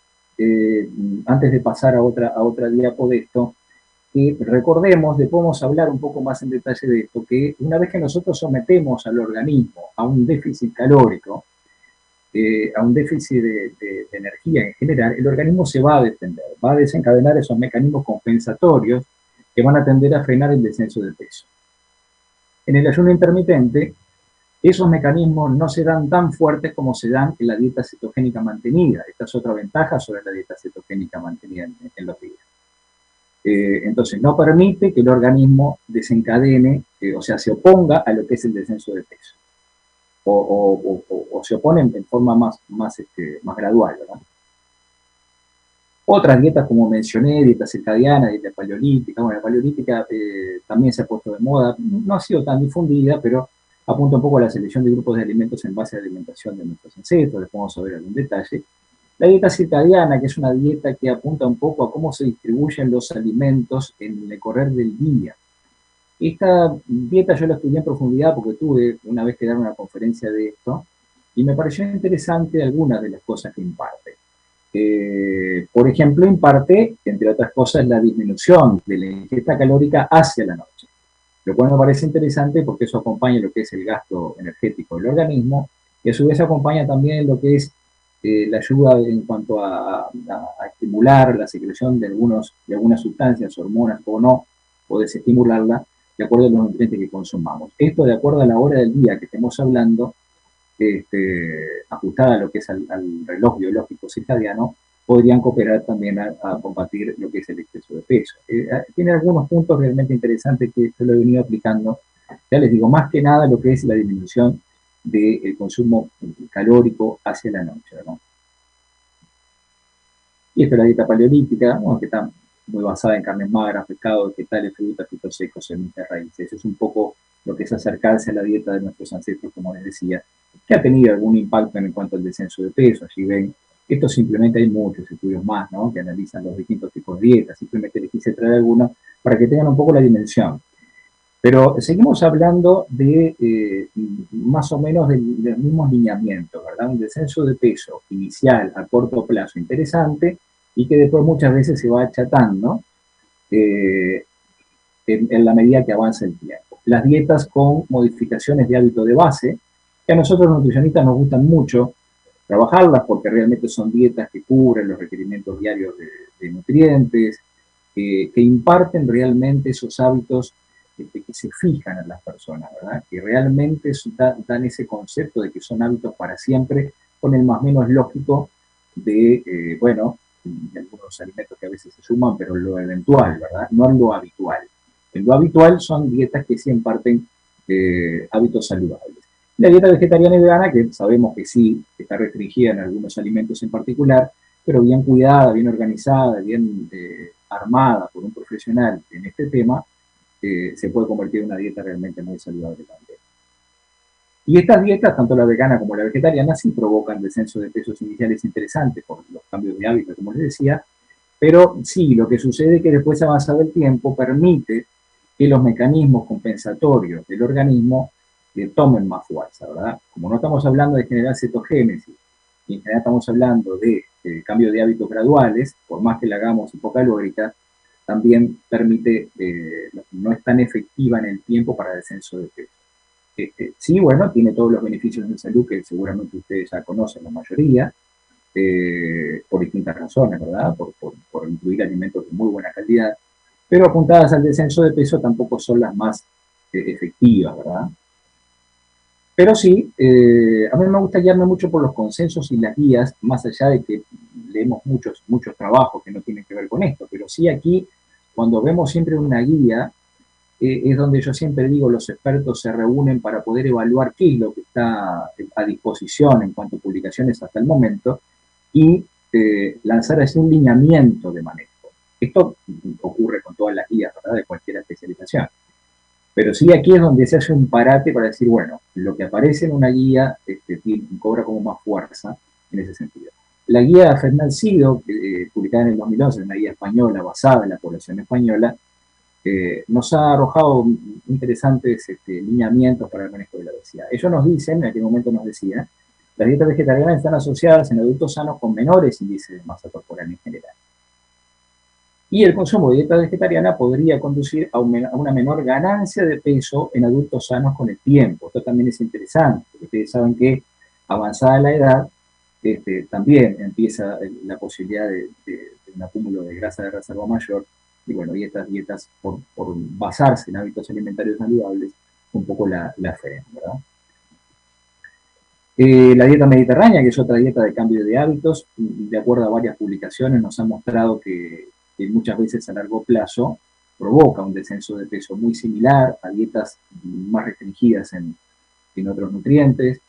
antes de pasar a otra diapo de esto, que recordemos, de podemos hablar un poco más en detalle de esto, que una vez que nosotros sometemos al organismo a un déficit calórico, a un déficit de energía en general, el organismo se va a defender, va a desencadenar esos mecanismos compensatorios que van a tender a frenar el descenso de peso. En el ayuno intermitente, esos mecanismos no se dan tan fuertes como se dan en la dieta cetogénica mantenida. Esta es otra ventaja sobre la dieta cetogénica mantenida en los días. Entonces, no permite que el organismo desencadene, o sea, se oponga a lo que es el descenso de peso. O se oponen en forma más gradual, ¿verdad? Otras dietas, como mencioné, dieta circadiana, dieta paleolítica. Bueno, la paleolítica también se ha puesto de moda, no ha sido tan difundida, pero apunta un poco a la selección de grupos de alimentos en base a la alimentación de nuestros ancestros, les podemos saber algún detalle. La dieta circadiana, que es una dieta que apunta un poco a cómo se distribuyen los alimentos en el correr del día. Esta dieta yo la estudié en profundidad porque tuve una vez que dar una conferencia de esto y me pareció interesante algunas de las cosas que imparte. Por ejemplo, imparte, entre otras cosas, la disminución de la ingesta calórica hacia la noche, lo cual me parece interesante porque eso acompaña lo que es el gasto energético del organismo y a su vez acompaña también lo que es la ayuda en cuanto a estimular la secreción de algunas sustancias, hormonas o no, o desestimularla de acuerdo a los nutrientes que consumamos. Esto de acuerdo a la hora del día que estemos hablando, ajustada a lo que es al reloj biológico circadiano, podrían cooperar también a combatir lo que es el exceso de peso. Tiene algunos puntos realmente interesantes que yo lo he venido aplicando. Ya les digo, más que nada lo que es la disminución del consumo calórico hacia la noche, ¿no? Y esto es la dieta paleolítica, ¿no?, que está muy basada en carnes magras, pescados, vegetales, frutas, frutos secos, semillas, raíces. Eso es un poco lo que es acercarse a la dieta de nuestros ancestros, como les decía, que ha tenido algún impacto en cuanto al descenso de peso. Allí ven Esto simplemente hay muchos estudios más, ¿no?, que analizan los distintos tipos de dietas. Simplemente les quise traer algunos para que tengan un poco la dimensión. Pero seguimos hablando de más o menos de los mismos lineamientos, ¿verdad? Un descenso de peso inicial a corto plazo interesante y que después muchas veces se va achatando en la medida que avanza el tiempo. Las dietas con modificaciones de hábito de base, que a nosotros los nutricionistas nos gustan mucho trabajarlas porque realmente son dietas que cubren los requerimientos diarios de nutrientes, que imparten realmente esos hábitos que se fijan en las personas, ¿verdad? Que realmente dan ese concepto de que son hábitos para siempre, con el más o menos lógico de, bueno, de algunos alimentos que a veces se suman, pero lo eventual, ¿verdad? No lo habitual. En lo habitual son dietas que sí imparten hábitos saludables. La dieta vegetariana y vegana, que sabemos que sí está restringida en algunos alimentos en particular, pero bien cuidada, bien organizada, bien armada por un profesional en este tema, se puede convertir en una dieta realmente muy saludable también. Y estas dietas, tanto la vegana como la vegetariana, sí provocan descenso de pesos iniciales interesantes por los cambios de hábitos, como les decía, pero sí, lo que sucede es que después, avanzado el tiempo, permite que los mecanismos compensatorios del organismo tomen más fuerza, ¿verdad? Como no estamos hablando de generar cetogénesis, y en general estamos hablando de cambio de hábitos graduales, por más que la hagamos hipocalórica, también permite, no es tan efectiva en el tiempo para descenso de peso. Sí, bueno, tiene todos los beneficios de salud que seguramente ustedes ya conocen la mayoría, por distintas razones, ¿verdad? Por incluir alimentos de muy buena calidad, pero apuntadas al descenso de peso tampoco son las más efectivas, ¿verdad? Pero sí, a mí me gusta guiarme mucho por los consensos y las guías, más allá de que leemos muchos trabajos que no tienen que ver con esto, pero sí aquí, cuando vemos siempre una guía, es donde yo siempre digo, los expertos se reúnen para poder evaluar qué es lo que está a disposición en cuanto a publicaciones hasta el momento y lanzar así un lineamiento de manejo. Esto ocurre con todas las guías, ¿verdad?, de cualquier especialización. Pero sí, aquí es donde se hace un parate para decir, bueno, lo que aparece en una guía cobra como más fuerza en ese sentido. La guía Fernand Sido, publicada en el 2011, una guía española basada en la población española, nos ha arrojado interesantes lineamientos para el manejo de la obesidad. Ellos nos dicen, en aquel momento nos decían, las dietas vegetarianas están asociadas en adultos sanos con menores índices de masa corporal en general. Y el consumo de dieta vegetariana podría conducir a una menor ganancia de peso en adultos sanos con el tiempo. Esto también es interesante, porque ustedes saben que avanzada la edad, también empieza la posibilidad de un acúmulo de grasa de reserva mayor, y bueno, y estas dietas, por basarse en hábitos alimentarios saludables, un poco la frenan, ¿verdad? La dieta mediterránea, que es otra dieta de cambio de hábitos, de acuerdo a varias publicaciones, nos ha mostrado que muchas veces a largo plazo provoca un descenso de peso muy similar a dietas más restringidas en otros nutrientes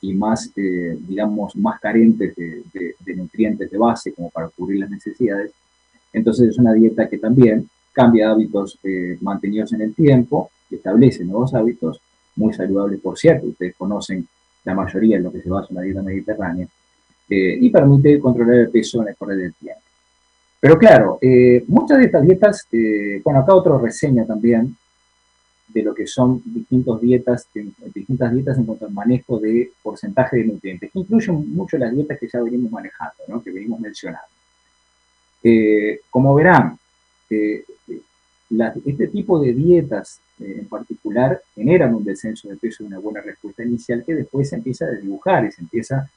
y más, digamos, más carentes de nutrientes de base como para cubrir las necesidades. Entonces es una dieta que también cambia hábitos mantenidos en el tiempo, que establece nuevos hábitos, muy saludables por cierto, ustedes conocen la mayoría en lo que se basa en la dieta mediterránea, y permite controlar el peso en el correr del tiempo. Pero claro, muchas de estas dietas, bueno, acá otra reseña también de lo que son distintas dietas en cuanto al manejo de porcentaje de nutrientes, que incluyen mucho las dietas que ya venimos manejando, ¿no?, que venimos mencionando. Como verán, este tipo de dietas en particular generan un descenso de peso y una buena respuesta inicial que después se empieza a desdibujar y se empieza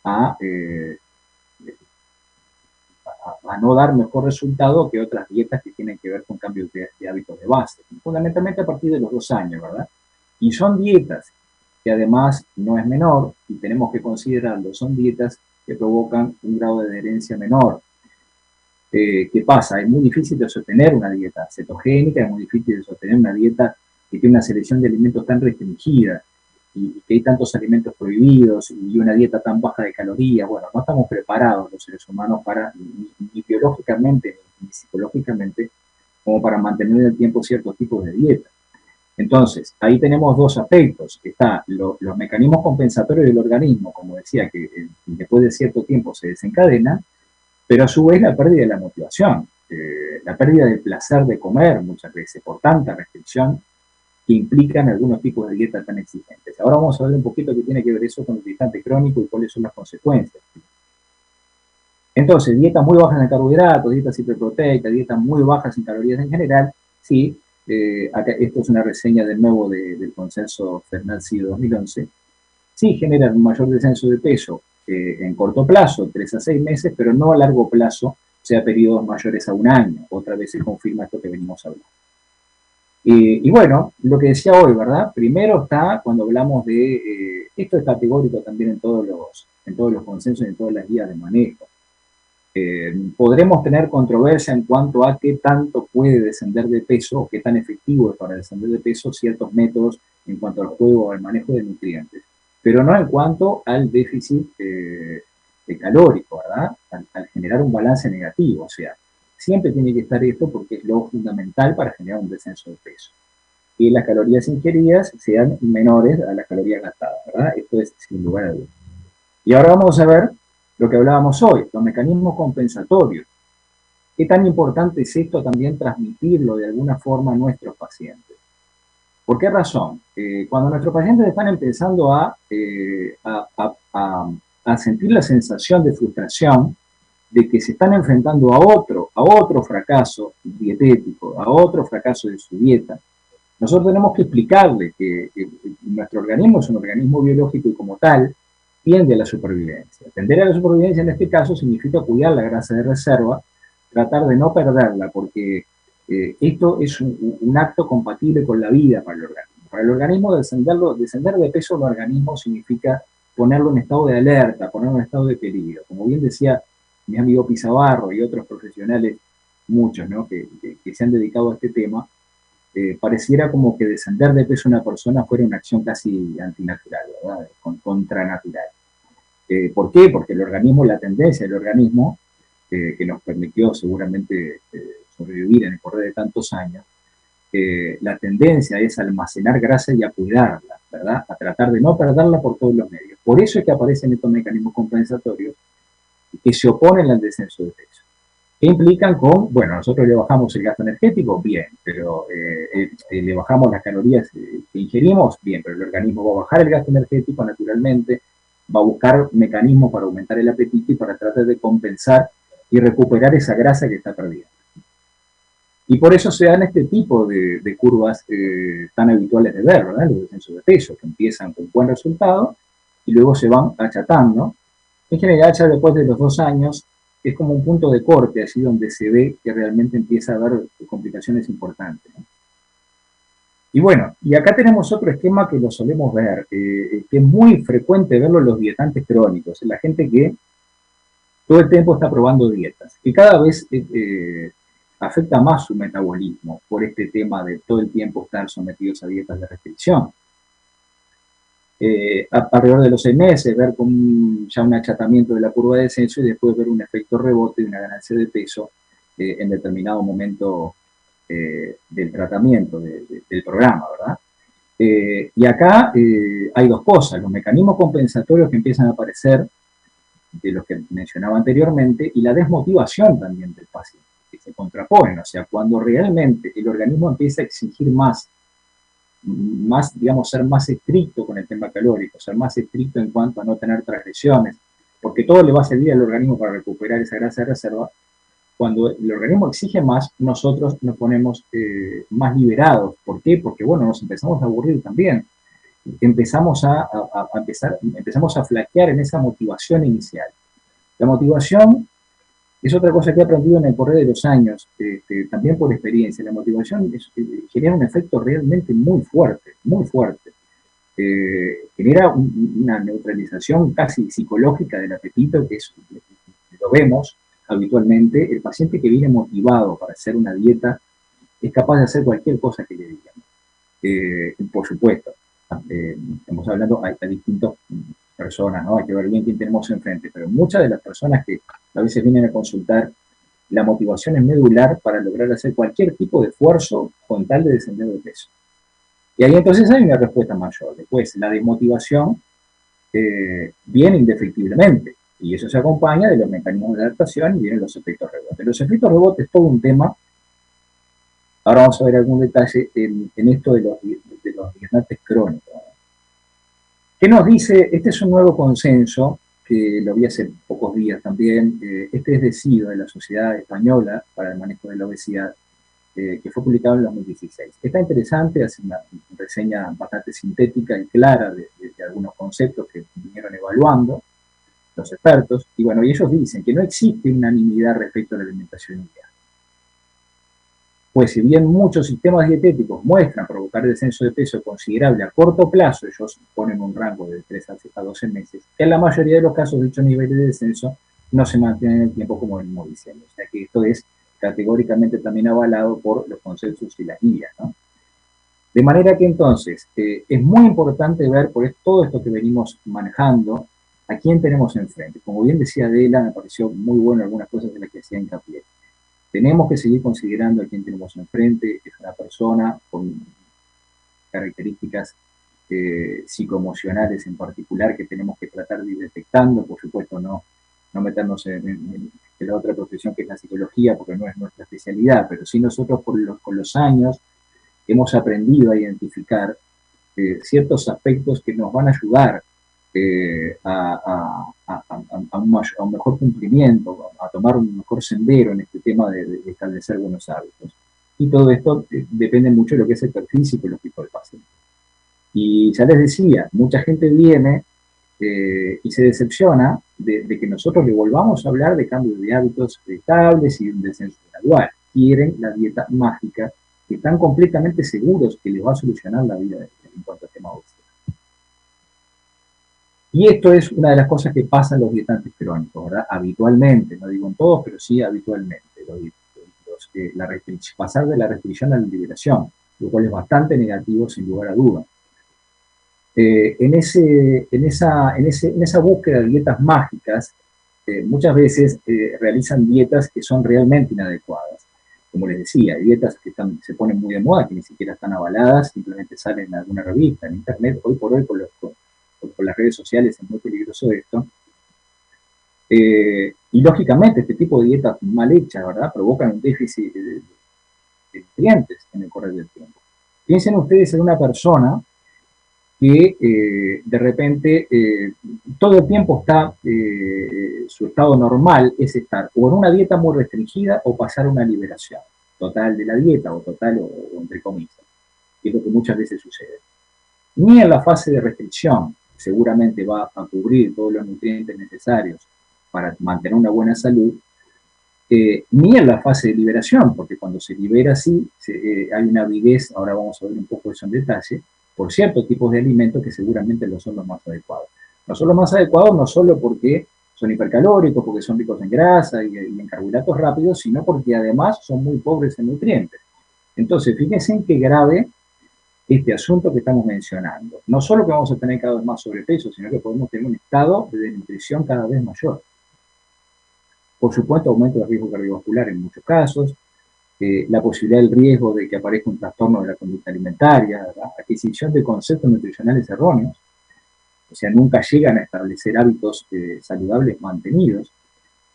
a no dar mejor resultado que otras dietas que tienen que ver con cambios de hábitos de base, fundamentalmente a partir de los 2 años, ¿verdad? Y son dietas que además no es menor, y tenemos que considerarlo, son dietas que provocan un grado de adherencia menor. ¿Qué pasa? Es muy difícil de sostener una dieta cetogénica, es muy difícil de sostener una dieta que tiene una selección de alimentos tan restringida y que hay tantos alimentos prohibidos y una dieta tan baja de calorías. Bueno, no estamos preparados los seres humanos para, ni biológicamente ni psicológicamente, como para mantener en el tiempo ciertos tipos de dieta. Entonces, ahí tenemos dos aspectos. Está los mecanismos compensatorios del organismo, como decía, que después de cierto tiempo se desencadena, pero a su vez la pérdida de la motivación, la pérdida del placer de comer muchas veces por tanta restricción que implican algunos tipos de dieta tan exigentes. Ahora vamos a ver un poquito qué tiene que ver eso con el distante crónico y cuáles son las consecuencias. Entonces, dietas muy bajas en carbohidratos, dietas hiperproteicas, dietas muy bajas en calorías en general, sí, acá, esto es una reseña de nuevo del consenso Fernald-Cio 2011, sí generan un mayor descenso de peso en corto plazo, 3 a 6 meses, pero no a largo plazo, o sea, periodos mayores a un año. Otra vez se confirma esto que venimos hablando. Y bueno, lo que decía hoy, ¿verdad? Primero está cuando hablamos de, esto es categórico también en todos los consensos y en todas las guías de manejo. Podremos tener controversia en cuanto a qué tanto puede descender de peso o qué tan efectivo es para descender de peso ciertos métodos en cuanto al juego o al manejo de nutrientes, pero no en cuanto al déficit calórico, ¿verdad? Al generar un balance negativo, o sea, siempre tiene que estar esto porque es lo fundamental para generar un descenso de peso. Y las calorías ingeridas sean menores a las calorías gastadas, ¿verdad? Esto es sin lugar a dudas. Y ahora vamos a ver lo que hablábamos hoy, los mecanismos compensatorios. ¿Qué tan importante es esto también transmitirlo de alguna forma a nuestros pacientes? ¿Por qué razón? Cuando nuestros pacientes están empezando a sentir la sensación de frustración, de que se están enfrentando a otro fracaso dietético, a otro fracaso de su dieta, nosotros tenemos que explicarle que nuestro organismo es un organismo biológico y como tal tiende a la supervivencia. Tender a la supervivencia en este caso significa cuidar la grasa de reserva, tratar de no perderla, porque esto es un acto compatible con la vida para el organismo. Para el organismo descender de peso del organismo significa ponerlo en estado de alerta, ponerlo en estado de peligro. Como bien decía mi amigo Pizabarro y otros profesionales, muchos, ¿no? que se han dedicado a este tema, pareciera como que descender de peso una persona fuera una acción casi antinatural, ¿verdad? Contranatural. ¿Por qué? Porque el organismo, la tendencia del organismo, que nos permitió seguramente sobrevivir en el correr de tantos años, la tendencia es almacenar grasa y a cuidarla, ¿verdad? A tratar de no perderla por todos los medios. Por eso es que aparecen estos mecanismos compensatorios que se oponen al descenso de peso. ¿Qué implican con? Bueno, nosotros le bajamos el gasto energético, bien, pero le bajamos las calorías que ingerimos, bien, pero el organismo va a bajar el gasto energético naturalmente, va a buscar mecanismos para aumentar el apetito y para tratar de compensar y recuperar esa grasa que está perdiendo. Y por eso se dan este tipo de curvas tan habituales de ver, ¿verdad? Los descensos de peso, que empiezan con buen resultado y luego se van achatando. En general, ya después de los 2 años, es como un punto de corte, así donde se ve que realmente empieza a haber complicaciones importantes, ¿no? Y bueno, y acá tenemos otro esquema que lo solemos ver, que es muy frecuente verlo en los dietantes crónicos, en la gente que todo el tiempo está probando dietas, que cada vez afecta más su metabolismo por este tema de todo el tiempo estar sometidos a dietas de restricción. Alrededor de los 6 meses, ver con ya un achatamiento de la curva de descenso y después ver un efecto rebote y una ganancia de peso en determinado momento del tratamiento, del programa, ¿verdad? Y acá hay dos cosas, los mecanismos compensatorios que empiezan a aparecer, de los que mencionaba anteriormente, y la desmotivación también del paciente, que se contraponen, o sea, cuando realmente el organismo empieza a exigir más, digamos, ser más estricto con el tema calórico, ser más estricto en cuanto a no tener transgresiones, porque todo le va a servir al organismo para recuperar esa grasa de reserva. Cuando el organismo exige más, nosotros nos ponemos más liberados. ¿Por qué? Porque, bueno, nos empezamos a aburrir también. Empezamos a flaquear en esa motivación inicial. La motivación es otra cosa que he aprendido en el correr de los años, también por experiencia. La motivación genera un efecto realmente muy fuerte, muy fuerte. Genera una neutralización casi psicológica del apetito, que es, lo vemos habitualmente. El paciente que viene motivado para hacer una dieta es capaz de hacer cualquier cosa que le digan. Por supuesto, estamos hablando a distintas personas, ¿no? Hay que ver bien quién tenemos enfrente, pero muchas de las personas que a veces vienen a consultar, la motivación es medular para lograr hacer cualquier tipo de esfuerzo con tal de descender de peso. Y ahí entonces hay una respuesta mayor. Después, la desmotivación viene indefectiblemente, y eso se acompaña de los mecanismos de adaptación y vienen los efectos rebotes. Los efectos rebotes es todo un tema. Ahora vamos a ver algún detalle en esto de los desgastantes crónicos. ¿Qué nos dice? Este es un nuevo consenso que lo vi hace pocos días también. Este es de SIDA, de la Sociedad Española para el Manejo de la Obesidad, que fue publicado en 2016. Está interesante, hace una reseña bastante sintética y clara de algunos conceptos que vinieron evaluando los expertos, y bueno, y ellos dicen que no existe unanimidad respecto a la alimentación ideal. Pues si bien muchos sistemas dietéticos muestran provocar descenso de peso considerable a corto plazo, ellos ponen un rango de 3 a 12 meses, que en la mayoría de los casos dichos niveles de descenso no se mantienen en el tiempo como venimos diciendo. O sea que esto es categóricamente también avalado por los consensos y las guías, ¿no? De manera que entonces es muy importante ver por todo esto que venimos manejando a quién tenemos enfrente. Como bien decía Adela, me pareció muy bueno algunas cosas de las que hacía hincapié. Tenemos que seguir considerando a quién tenemos enfrente, es una persona con características psicoemocionales en particular que tenemos que tratar de ir detectando, por supuesto no meternos en la otra profesión que es la psicología, porque no es nuestra especialidad, pero sí nosotros con los años hemos aprendido a identificar ciertos aspectos que nos van a ayudar a un mejor cumplimiento, a tomar un mejor sendero en este tema de establecer buenos hábitos. Y todo esto depende mucho de lo que es el perfil psicológico del paciente. Y ya les decía, mucha gente viene y se decepciona de que nosotros le volvamos a hablar de cambios de hábitos estables y un descenso gradual. Quieren la dieta mágica, que están completamente seguros que les va a solucionar la vida en cuanto al tema obesidad. Y esto es una de las cosas que pasa en los dietantes crónicos, ¿verdad? Habitualmente, no digo en todos, pero sí habitualmente. Pasar de la restricción a la liberación, lo cual es bastante negativo sin lugar a duda. En esa búsqueda de dietas mágicas, muchas veces realizan dietas que son realmente inadecuadas. Como les decía, hay dietas que se ponen muy de moda, que ni siquiera están avaladas, simplemente salen en alguna revista, en internet. Hoy por hoy, con las redes sociales es muy peligroso esto. Y lógicamente este tipo de dietas mal hechas, ¿verdad?, provocan un déficit de nutrientes en el correr del tiempo. Piensen ustedes en una persona que de repente todo el tiempo está, su estado normal es estar o en una dieta muy restringida o pasar una liberación total de la dieta o total o entre comillas, que es lo que muchas veces sucede. Ni en la fase de restricción seguramente va a cubrir todos los nutrientes necesarios para mantener una buena salud, ni en la fase de liberación, porque cuando se libera sí, hay una avidez, ahora vamos a ver un poco eso en detalle, por ciertos tipos de alimentos que seguramente no son los más adecuados. No son los más adecuados no solo porque son hipercalóricos, porque son ricos en grasa y en carbohidratos rápidos, sino porque además son muy pobres en nutrientes. Entonces, fíjense en qué grave este asunto que estamos mencionando. No solo que vamos a tener cada vez más sobrepeso, sino que podemos tener un estado de desnutrición cada vez mayor. Por supuesto, aumento del riesgo cardiovascular en muchos casos, la posibilidad del riesgo de que aparezca un trastorno de la conducta alimentaria, la adquisición de conceptos nutricionales erróneos, o sea, nunca llegan a establecer hábitos saludables mantenidos,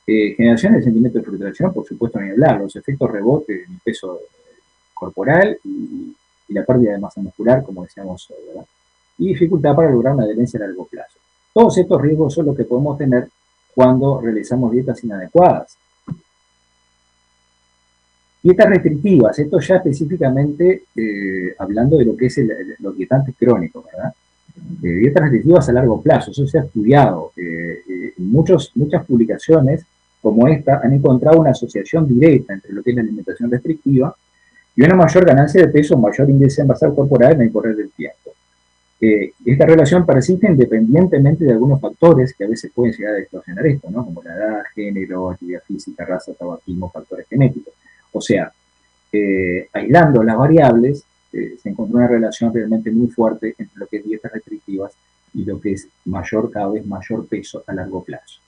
generación de sentimiento de frustración, por supuesto, ni hablar, los efectos rebote en el peso corporal y la pérdida de masa muscular, como decíamos, ¿verdad?, y dificultad para lograr una adherencia a largo plazo. Todos estos riesgos son los que podemos tener cuando realizamos dietas inadecuadas. Dietas restrictivas, esto ya específicamente hablando de lo que es los dietantes crónicos, ¿verdad? Dietas restrictivas a largo plazo, eso se ha estudiado. Muchas publicaciones como esta han encontrado una asociación directa entre lo que es la alimentación restrictiva y una mayor ganancia de peso, mayor índice de masa corporal en el correr del tiempo. Esta relación persiste independientemente de algunos factores que a veces pueden llegar a distorsionar esto, ¿no?, como la edad, género, actividad física, raza, tabaquismo, factores genéticos. O sea, aislando las variables, se encontró una relación realmente muy fuerte entre lo que es dietas restrictivas y lo que es cada vez mayor peso a largo plazo.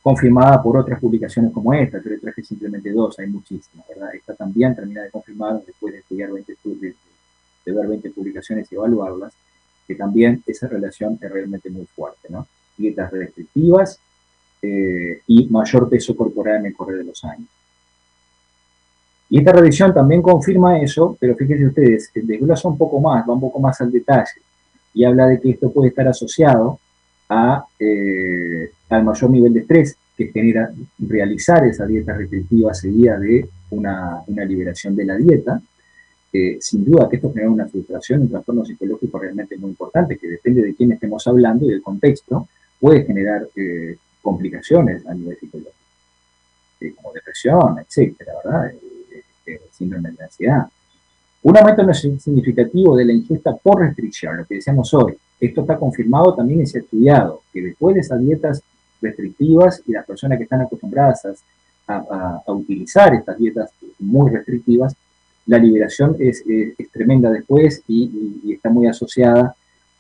Confirmada por otras publicaciones como esta, yo le traje simplemente dos, hay muchísimas, ¿verdad? Esta también termina de confirmar después de estudiar 20 estudios, de ver 20 publicaciones y evaluarlas, que también esa relación es realmente muy fuerte, ¿no? Dietas restrictivas y mayor peso corporal en el correr de los años. Y esta revisión también confirma eso, pero fíjense ustedes, desglosa un poco más, va un poco más al detalle, y habla de que esto puede estar asociado al mayor nivel de estrés que genera realizar esa dieta restrictiva seguida de una liberación de la dieta. Sin duda que esto genera una frustración, un trastorno psicológico realmente muy importante, que depende de quién estemos hablando y del contexto, puede generar complicaciones a nivel psicológico, como depresión, etcétera, ¿verdad? Síndrome de ansiedad. Un aumento significativo de la ingesta por restricción, lo que decíamos hoy. Esto está confirmado también y se ha estudiado, que después de esas dietas restrictivas y las personas que están acostumbradas a utilizar estas dietas muy restrictivas, la liberación es tremenda después y está muy asociada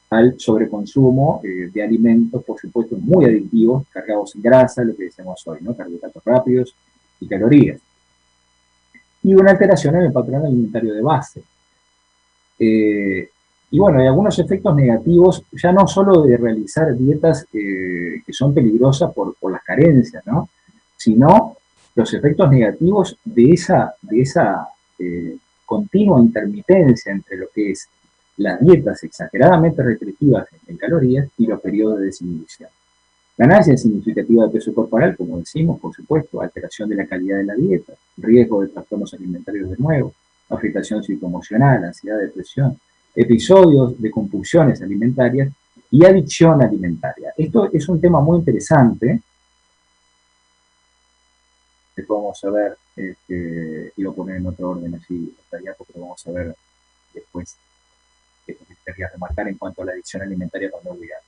al sobreconsumo de alimentos, por supuesto, muy adictivos, cargados en grasa, lo que decíamos hoy, ¿no? Carbohidratos rápidos y calorías. Y una alteración en el patrón alimentario de base. Y bueno, hay algunos efectos negativos, ya no solo de realizar dietas que son peligrosas por las carencias, ¿no? Sino los efectos negativos de esa continua intermitencia entre lo que es las dietas exageradamente restrictivas en calorías y los periodos de desinhibición. Ganancia significativa de peso corporal, como decimos, por supuesto, alteración de la calidad de la dieta, riesgo de trastornos alimentarios de nuevo, afectación psicoemocional, ansiedad, depresión, episodios de compulsiones alimentarias y adicción alimentaria. Esto es un tema muy interesante, que vamos a ver, y lo poner en otro orden así, porque vamos a ver después esto que quería remarcar en cuanto a la adicción alimentaria cuando olvidamos.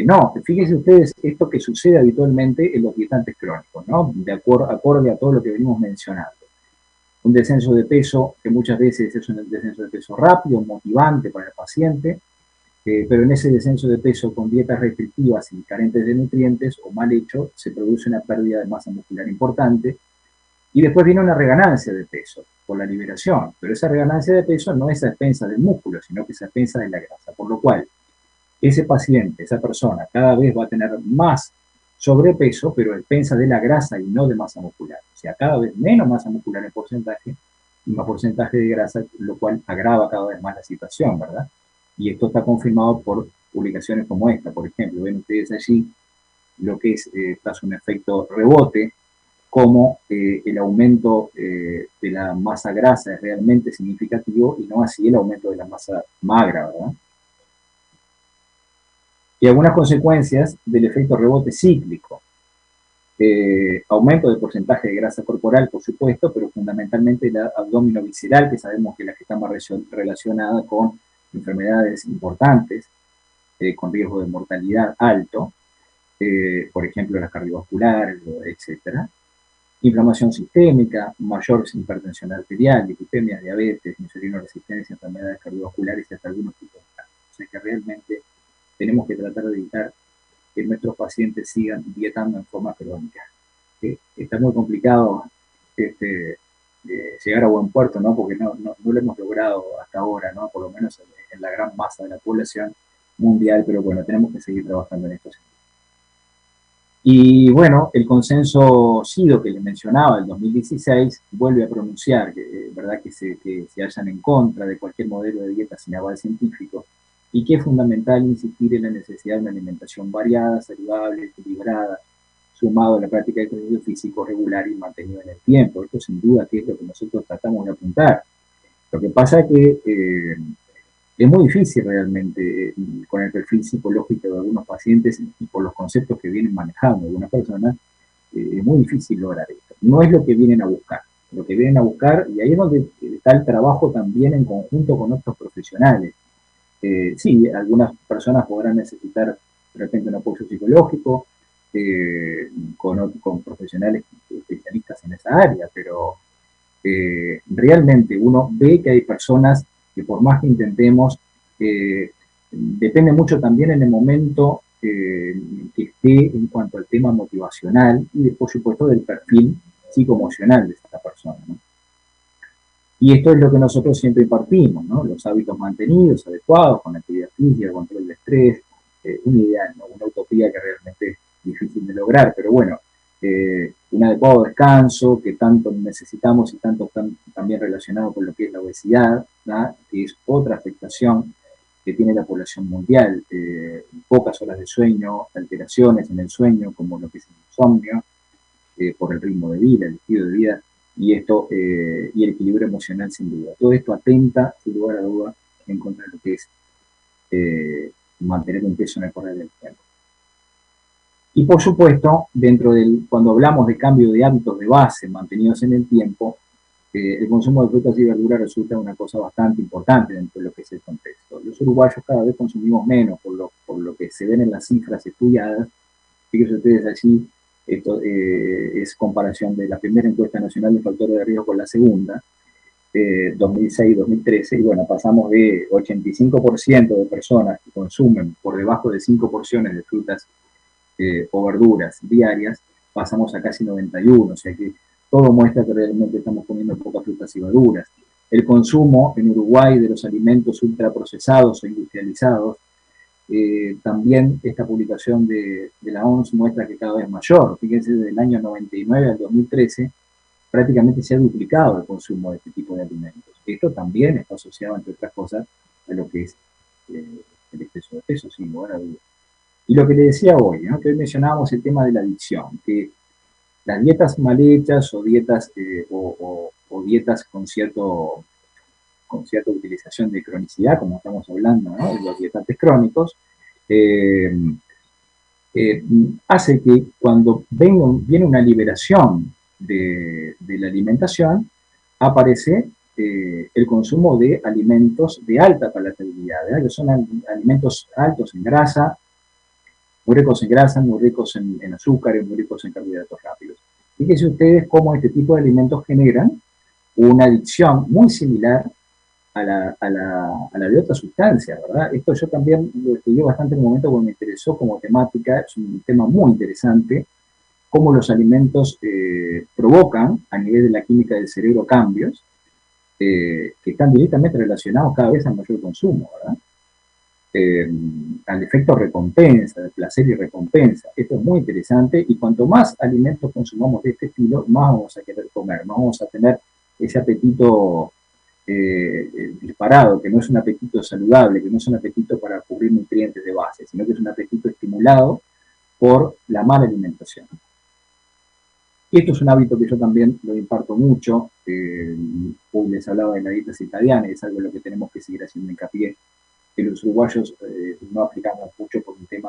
No, fíjense ustedes esto que sucede habitualmente en los dietantes crónicos, ¿no? Acorde a todo lo que venimos mencionando. Un descenso de peso, que muchas veces es un descenso de peso rápido, motivante para el paciente, pero en ese descenso de peso con dietas restrictivas y carentes de nutrientes o mal hecho, se produce una pérdida de masa muscular importante y después viene una reganancia de peso por la liberación, pero esa reganancia de peso no es a expensas del músculo, sino que es a expensas de la grasa, por lo cual ese paciente, esa persona, cada vez va a tener más sobrepeso, pero a expensas de la grasa y no de masa muscular. O sea, cada vez menos masa muscular en porcentaje y más porcentaje de grasa, lo cual agrava cada vez más la situación, ¿verdad? Y esto está confirmado por publicaciones como esta, por ejemplo. Ven ustedes allí lo que es un efecto rebote, como el aumento de la masa grasa es realmente significativo y no así el aumento de la masa magra, ¿verdad? Y algunas consecuencias del efecto rebote cíclico. Aumento del porcentaje de grasa corporal, por supuesto, pero fundamentalmente la abdominovisceral, que sabemos que es la que está más relacionada con enfermedades importantes, con riesgo de mortalidad alto, por ejemplo, la cardiovascular, etc. Inflamación sistémica, mayor hipertensión arterial, dislipemia, diabetes, insulinoresistencia, enfermedades cardiovasculares y hasta algunos tipos de cáncer. O sea que realmente tenemos que tratar de evitar que nuestros pacientes sigan dietando en forma crónica. Está muy complicado llegar a buen puerto, ¿no? Porque no lo hemos logrado hasta ahora, ¿no? Por lo menos en la gran masa de la población mundial, pero bueno, tenemos que seguir trabajando en esto. Y bueno, el consenso SIDO que les mencionaba, el 2016, vuelve a pronunciar ¿verdad? Que se hallan en contra de cualquier modelo de dieta sin aval científico y que es fundamental insistir en la necesidad de una alimentación variada, saludable, equilibrada, sumado a la práctica de ejercicio físico regular y mantenido en el tiempo. Esto sin duda que es lo que nosotros tratamos de apuntar. Lo que pasa es que es muy difícil realmente con el perfil psicológico de algunos pacientes y por los conceptos que vienen manejando algunas personas, es muy difícil lograr esto. No es lo que vienen a buscar. Lo que vienen a buscar, y ahí es donde está el trabajo también en conjunto con otros profesionales. Sí, algunas personas podrán necesitar de repente un apoyo psicológico con profesionales especialistas en esa área, pero realmente uno ve que hay personas que por más que intentemos, depende mucho también en el momento que esté en cuanto al tema motivacional y por supuesto del perfil psicoemocional de esta persona, ¿no? Y esto es lo que nosotros siempre impartimos, ¿no? Los hábitos mantenidos, adecuados, con actividad física, control de estrés, un ideal, ¿no? Una utopía que realmente es difícil de lograr, pero bueno, un adecuado descanso que tanto necesitamos y tanto están también relacionado con lo que es la obesidad, ¿no? Que es otra afectación que tiene la población mundial, pocas horas de sueño, alteraciones en el sueño, como lo que es el insomnio, por el ritmo de vida, el estilo de vida, y esto, y el equilibrio emocional sin duda. Todo esto atenta, sin lugar a duda, en contra de lo que es mantener un peso en el correr del tiempo. Y por supuesto, cuando hablamos de cambio de hábitos de base mantenidos en el tiempo, el consumo de frutas y verduras resulta una cosa bastante importante dentro de lo que es el contexto. Los uruguayos cada vez consumimos menos, por lo que se ven en las cifras estudiadas. Fíjense ustedes allí, esto es comparación de la primera encuesta nacional de factores de riesgo con la segunda, 2006-2013, y bueno, pasamos de 85% de personas que consumen por debajo de 5 porciones de frutas o verduras diarias, pasamos a casi 91, o sea que todo muestra que realmente estamos comiendo pocas frutas y verduras. El consumo en Uruguay de los alimentos ultraprocesados o industrializados, también esta publicación de la OMS muestra que cada vez mayor. Fíjense, desde el año 99 al 2013, prácticamente se ha duplicado el consumo de este tipo de alimentos. Esto también está asociado, entre otras cosas, a lo que es el exceso de peso, sin lugar a dudas. Y lo que le decía hoy, ¿no? Que hoy mencionábamos el tema de la adicción, que las dietas mal hechas o dietas, o dietas con cierta utilización de cronicidad, como estamos hablando, ¿no? De los dietantes crónicos, hace que cuando viene una liberación de la alimentación, aparece el consumo de alimentos de alta palatabilidad, ¿verdad? Que son alimentos altos en grasa, muy ricos en grasa, muy ricos en azúcares, muy ricos en carbohidratos rápidos. Fíjense ustedes cómo este tipo de alimentos generan una adicción muy similar a la de otras sustancias, ¿verdad? Esto yo también lo estudié bastante en un momento porque me interesó como temática, es un tema muy interesante, cómo los alimentos provocan a nivel de la química del cerebro cambios que están directamente relacionados cada vez al mayor consumo, ¿verdad? Al efecto recompensa, de placer y recompensa. Esto es muy interesante y cuanto más alimentos consumamos de este estilo, más vamos a querer comer, más vamos a tener ese apetito disparado, que no es un apetito saludable, que no es un apetito para cubrir nutrientes de base, sino que es un apetito estimulado por la mala alimentación. Y esto es un hábito que yo también lo imparto mucho. Hoy les hablaba de la dieta circadiana, y es algo en lo que tenemos que seguir haciendo hincapié, que los uruguayos no aplicamos mucho por un tema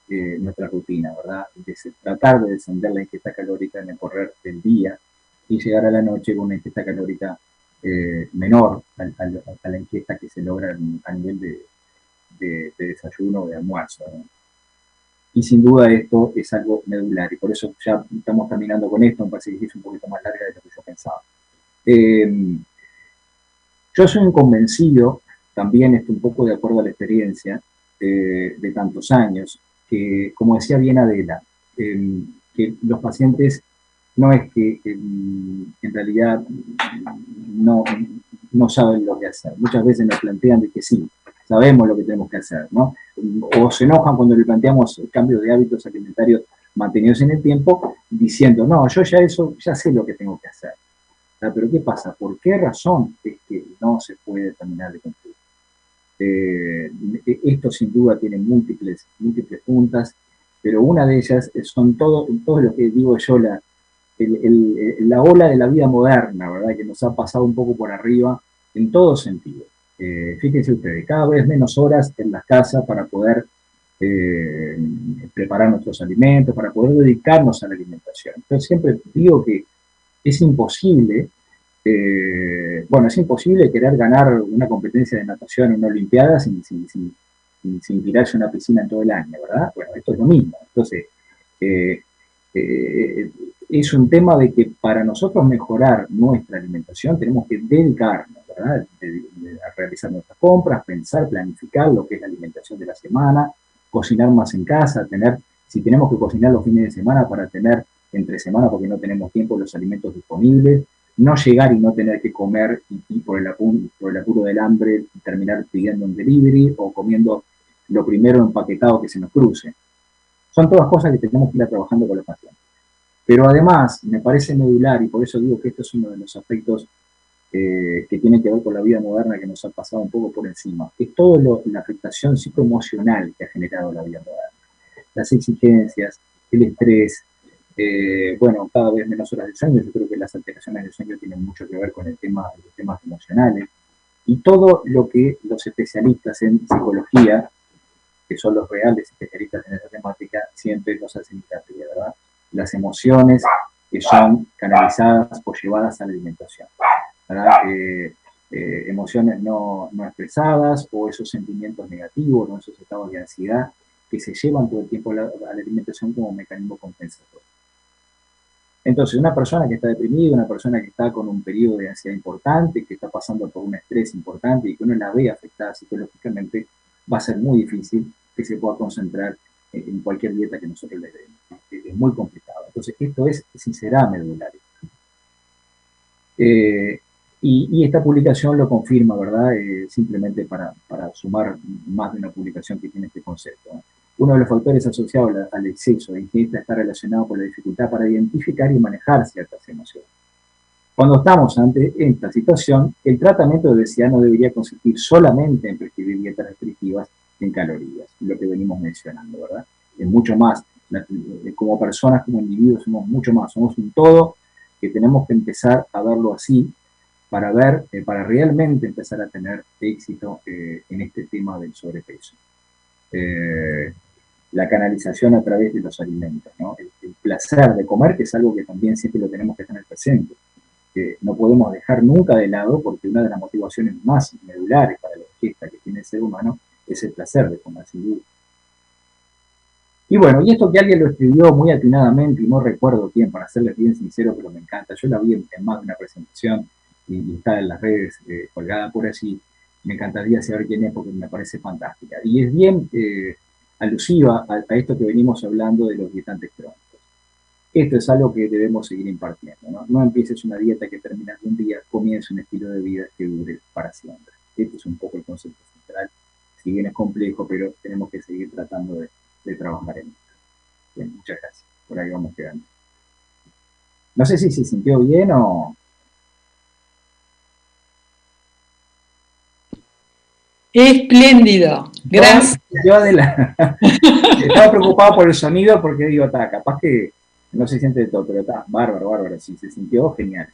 de nuestra rutina, ¿verdad? De tratar de descender la ingesta calórica en el correr del día y llegar a la noche con una ingesta calórica menor a la ingesta que se logra a nivel de desayuno o de almuerzo, ¿no? Y sin duda esto es algo medular, y por eso ya estamos terminando con esto, me parece que es un poquito más larga de lo que yo pensaba. Yo soy un convencido, también un poco de acuerdo a la experiencia de tantos años, que, como decía bien Adela, que los pacientes no es que en realidad no saben lo que hacer. Muchas veces nos plantean de que sí, sabemos lo que tenemos que hacer, ¿no? O se enojan cuando le planteamos cambios de hábitos alimentarios mantenidos en el tiempo, diciendo, no, yo ya sé lo que tengo que hacer. Pero ¿qué pasa? ¿Por qué razón es que no se puede terminar de cumplir? Esto sin duda tiene múltiples puntas, pero una de ellas son todo lo que digo yo, la ola de la vida moderna, ¿verdad? Que nos ha pasado un poco por arriba en todo sentido. Fíjense ustedes, cada vez menos horas en las casas para poder preparar nuestros alimentos, para poder dedicarnos a la alimentación. Yo siempre digo que es imposible, es imposible querer ganar una competencia de natación en una olimpiada sin tirarse a una piscina en todo el año, ¿verdad? Bueno, esto es lo mismo. Entonces, es un tema de que para nosotros mejorar nuestra alimentación tenemos que dedicarnos, ¿verdad? A realizar nuestras compras, pensar, planificar lo que es la alimentación de la semana, cocinar más en casa, si tenemos que cocinar los fines de semana para tener entre semana porque no tenemos tiempo los alimentos disponibles, no llegar y no tener que comer y por el apuro del hambre terminar pidiendo un delivery o comiendo lo primero empaquetado que se nos cruce. Son todas cosas que tenemos que ir trabajando con los pacientes. Pero además, me parece medular, y por eso digo que esto es uno de los aspectos que tienen que ver con la vida moderna que nos ha pasado un poco por encima, es toda la afectación psicoemocional que ha generado la vida moderna. Las exigencias, el estrés, bueno, cada vez menos horas de sueño. Yo creo que las alteraciones de sueño tienen mucho que ver con los temas emocionales, y todo lo que los especialistas en psicología, que son los reales especialistas en esa temática, siempre nos hacen hincapié, ¿verdad? Las emociones que son canalizadas o llevadas a la alimentación, ¿verdad? Emociones no expresadas, o esos sentimientos negativos, ¿no? Esos estados de ansiedad que se llevan todo el tiempo a la alimentación como mecanismo compensatorio. Entonces, una persona que está deprimida, una persona que está con un periodo de ansiedad importante, que está pasando por un estrés importante y que uno la ve afectada psicológicamente, va a ser muy difícil que se pueda concentrar en cualquier dieta que nosotros le demos. Es muy complicado. Entonces, esto es sinceridad medular. Y esta publicación lo confirma, ¿verdad? Simplemente para sumar más de una publicación que tiene este concepto, ¿no? Uno de los factores asociados al exceso de ingesta está relacionado con la dificultad para identificar y manejar ciertas emociones. Cuando estamos ante esta situación, el tratamiento de obesidad no debería consistir solamente en prescribir dietas restrictivas en calorías, lo que venimos mencionando, ¿verdad? Es mucho más. Como personas, como individuos, somos mucho más, somos un todo que tenemos que empezar a verlo así para realmente empezar a tener éxito en este tema del sobrepeso. La canalización a través de los alimentos, ¿no? El placer de comer, que es algo que también siempre lo tenemos que tener presente, que no podemos dejar nunca de lado, porque una de las motivaciones más medulares para la ingesta que tiene el ser humano es el placer de comer, sin duda. Y bueno, y esto que alguien lo escribió muy atinadamente, y no recuerdo quién, para serles bien sincero, pero me encanta. Yo la vi en más de una presentación y está en las redes colgada por allí. Me encantaría saber quién es, porque me parece fantástica. Y es bien alusiva a esto que venimos hablando de los dietantes crónicos. Esto es algo que debemos seguir impartiendo, ¿no? No empieces una dieta que termina de un día, comienza un estilo de vida que dure para siempre. Este es un poco el concepto central. Si bien es complejo, pero tenemos que seguir tratando de trabajar en esto. Bien, muchas gracias. Por ahí vamos quedando. No sé si se sintió bien o... Espléndido, gracias. Yo estaba preocupado por el sonido, porque digo, está, capaz que no se siente de todo, pero está bárbaro, bárbaro. Sí, se sintió genial.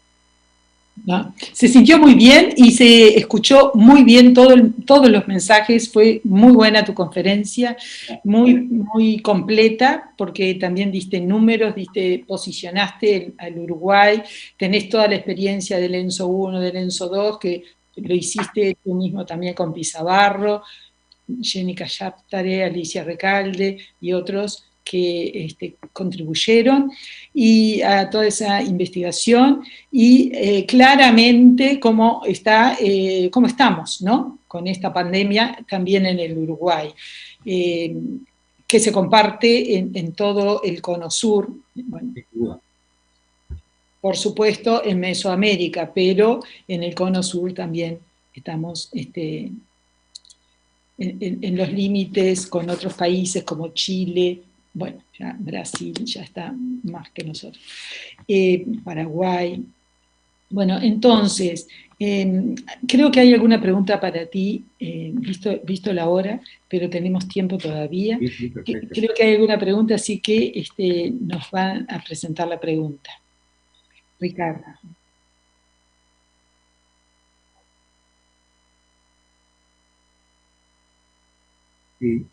¿No? Se sintió muy bien y se escuchó muy bien todos los mensajes. Fue muy buena tu conferencia, muy completa, porque también diste números, posicionaste al Uruguay, tenés toda la experiencia del ENSO 1, del ENSO 2, que lo hiciste tú mismo también con Pizabarro, Jenny Cayaptare, Alicia Recalde y otros que contribuyeron y a toda esa investigación, y claramente cómo estamos, ¿no? Con esta pandemia también en el Uruguay, que se comparte en todo el Cono Sur, bueno, por supuesto en Mesoamérica, pero en el Cono Sur también estamos en los límites con otros países como Chile. Bueno, ya Brasil ya está más que nosotros. Paraguay. Bueno, entonces, creo que hay alguna pregunta para ti, visto la hora, pero tenemos tiempo todavía. Sí, creo que hay alguna pregunta, así que nos van a presentar la pregunta. Ricardo. Sí.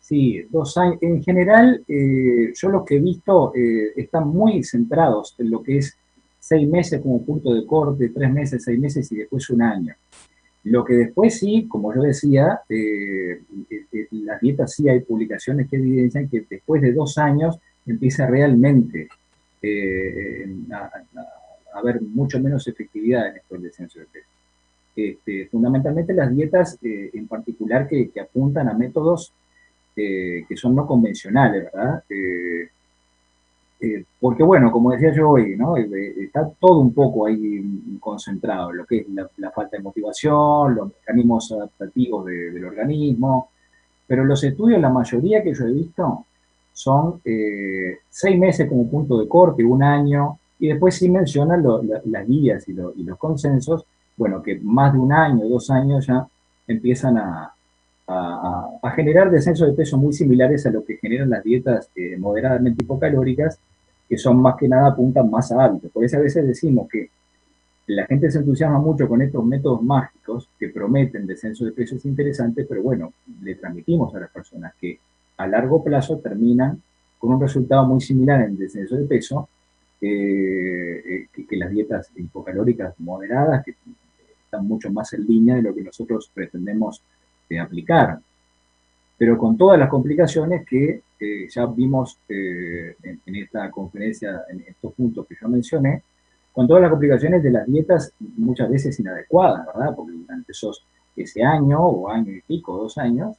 Sí, 2 años. En general, yo lo que he visto están muy centrados en lo que es 6 meses como punto de corte, 3 meses, 6 meses y después un año. Lo que después sí, como yo decía, las dietas sí hay publicaciones que evidencian que después de 2 años empieza realmente a haber mucho menos efectividad en estos descensos de peso. fundamentalmente las dietas en particular que apuntan a métodos que son no convencionales, ¿verdad? Porque bueno, como decía yo hoy, ¿no? Está todo un poco ahí concentrado, lo que es la falta de motivación, los mecanismos adaptativos del organismo, pero los estudios, la mayoría que yo he visto, son 6 meses como punto de corte, un año, y después sí mencionan las guías y los consensos, bueno, que más de un año, 2 años ya empiezan a generar descensos de peso muy similares a lo que generan las dietas moderadamente hipocalóricas, que son más que nada apuntan más a hábitos. Por eso a veces decimos que la gente se entusiasma mucho con estos métodos mágicos que prometen descenso de precios interesantes, pero bueno, le transmitimos a las personas que a largo plazo terminan con un resultado muy similar en descenso de peso que las dietas hipocalóricas moderadas, que están mucho más en línea de lo que nosotros pretendemos aplicar, pero con todas las complicaciones que ya vimos en esta conferencia, en estos puntos que yo mencioné, con todas las complicaciones de las dietas muchas veces inadecuadas, ¿verdad? Porque durante ese año o año y pico, 2 años,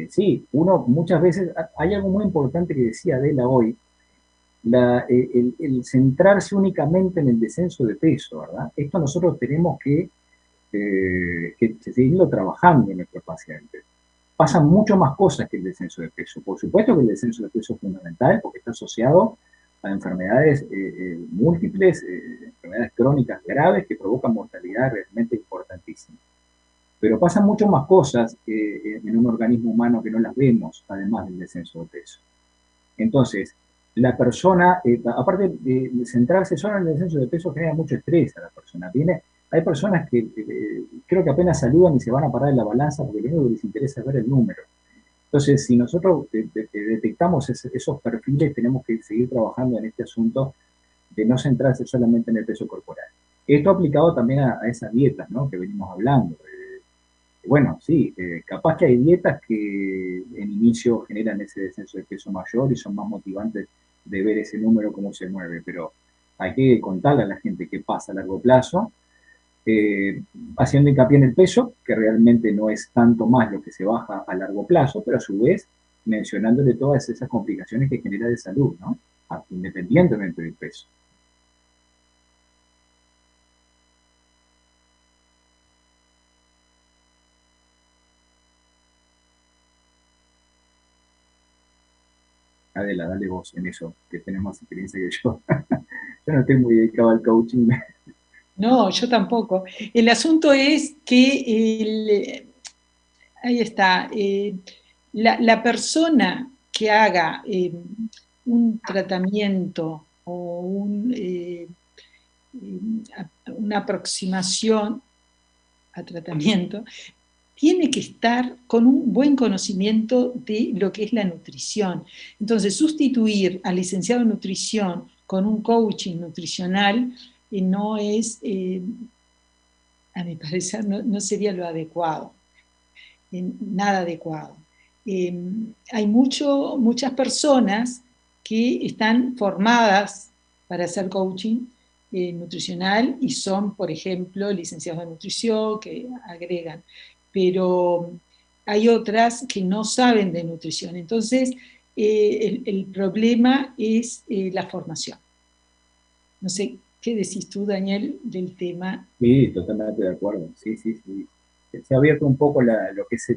sí, uno muchas veces, hay algo muy importante que decía Adela hoy, el centrarse únicamente en el descenso de peso, ¿verdad? Esto nosotros tenemos que seguirlo trabajando en nuestros pacientes. Pasan mucho más cosas que el descenso de peso. Por supuesto que el descenso de peso es fundamental porque está asociado a enfermedades múltiples, enfermedades crónicas graves que provocan mortalidad realmente importantísima. Pero pasan mucho más cosas en un organismo humano que no las vemos, además del descenso de peso. Entonces, la persona, aparte de centrarse solo en el descenso de peso, genera mucho estrés a la persona. Hay personas que creo que apenas saludan y se van a parar en la balanza porque lo único que les interesa es ver el número. Entonces, si nosotros detectamos esos perfiles, tenemos que seguir trabajando en este asunto de no centrarse solamente en el peso corporal. Esto aplicado también a esas dietas, ¿no? Que venimos hablando. Bueno, sí, capaz que hay dietas que en inicio generan ese descenso de peso mayor y son más motivantes de ver ese número cómo se mueve, pero hay que contarle a la gente qué pasa a largo plazo, haciendo hincapié en el peso, que realmente no es tanto más lo que se baja a largo plazo, pero a su vez mencionándole todas esas complicaciones que genera de salud, ¿no? Independientemente del peso. Adela, dale vos en eso, que tenés más experiencia que yo. Yo no estoy muy dedicado al coaching. No, yo tampoco. El asunto es que, ahí está, la persona que haga un tratamiento o una aproximación a tratamiento, tiene que estar con un buen conocimiento de lo que es la nutrición. Entonces, sustituir al licenciado en nutrición con un coaching nutricional no es, a mi parecer, no sería lo adecuado, nada adecuado. Hay muchas personas que están formadas para hacer coaching nutricional y son, por ejemplo, licenciados en nutrición que agregan, pero hay otras que no saben de nutrición. Entonces, el problema es la formación. No sé, ¿qué decís tú, Daniel, del tema? Sí, totalmente de acuerdo. Sí, sí, sí. Se ha abierto un poco lo que es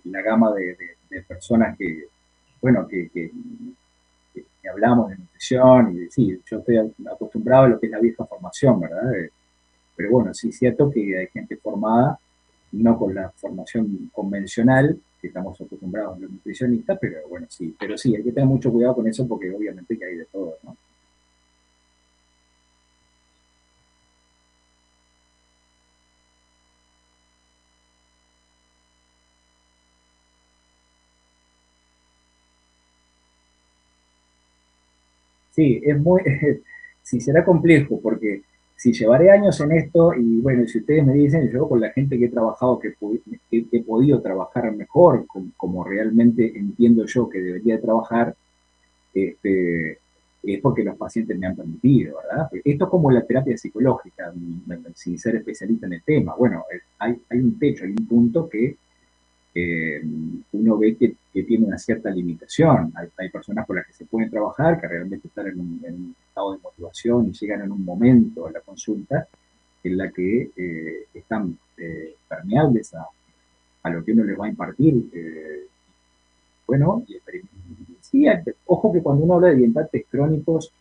la gama de personas que, bueno, que hablamos de nutrición y sí, yo estoy acostumbrado a lo que es la vieja formación, ¿verdad? Pero bueno, sí es cierto que hay gente formada, no con la formación convencional, que estamos acostumbrados los nutricionistas, pero bueno, sí, pero sí, hay que tener mucho cuidado con eso porque obviamente que hay de todo, ¿no? Sí, es muy, sí, será complejo porque si llevaré años en esto y bueno, si ustedes me dicen, yo con la gente que he trabajado, que he podido trabajar mejor, como realmente entiendo yo que debería de trabajar, este, es porque los pacientes me han permitido, ¿verdad? Esto es como la terapia psicológica, sin ser especialista en el tema. Bueno, hay un techo, hay un punto que uno ve que tiene una cierta limitación. Hay personas con las que se pueden trabajar, que realmente están en un estado de motivación y llegan en un momento a la consulta en la que están permeables a lo que uno les va a impartir. Bueno, sí, ojo que cuando uno habla de dientes crónicos,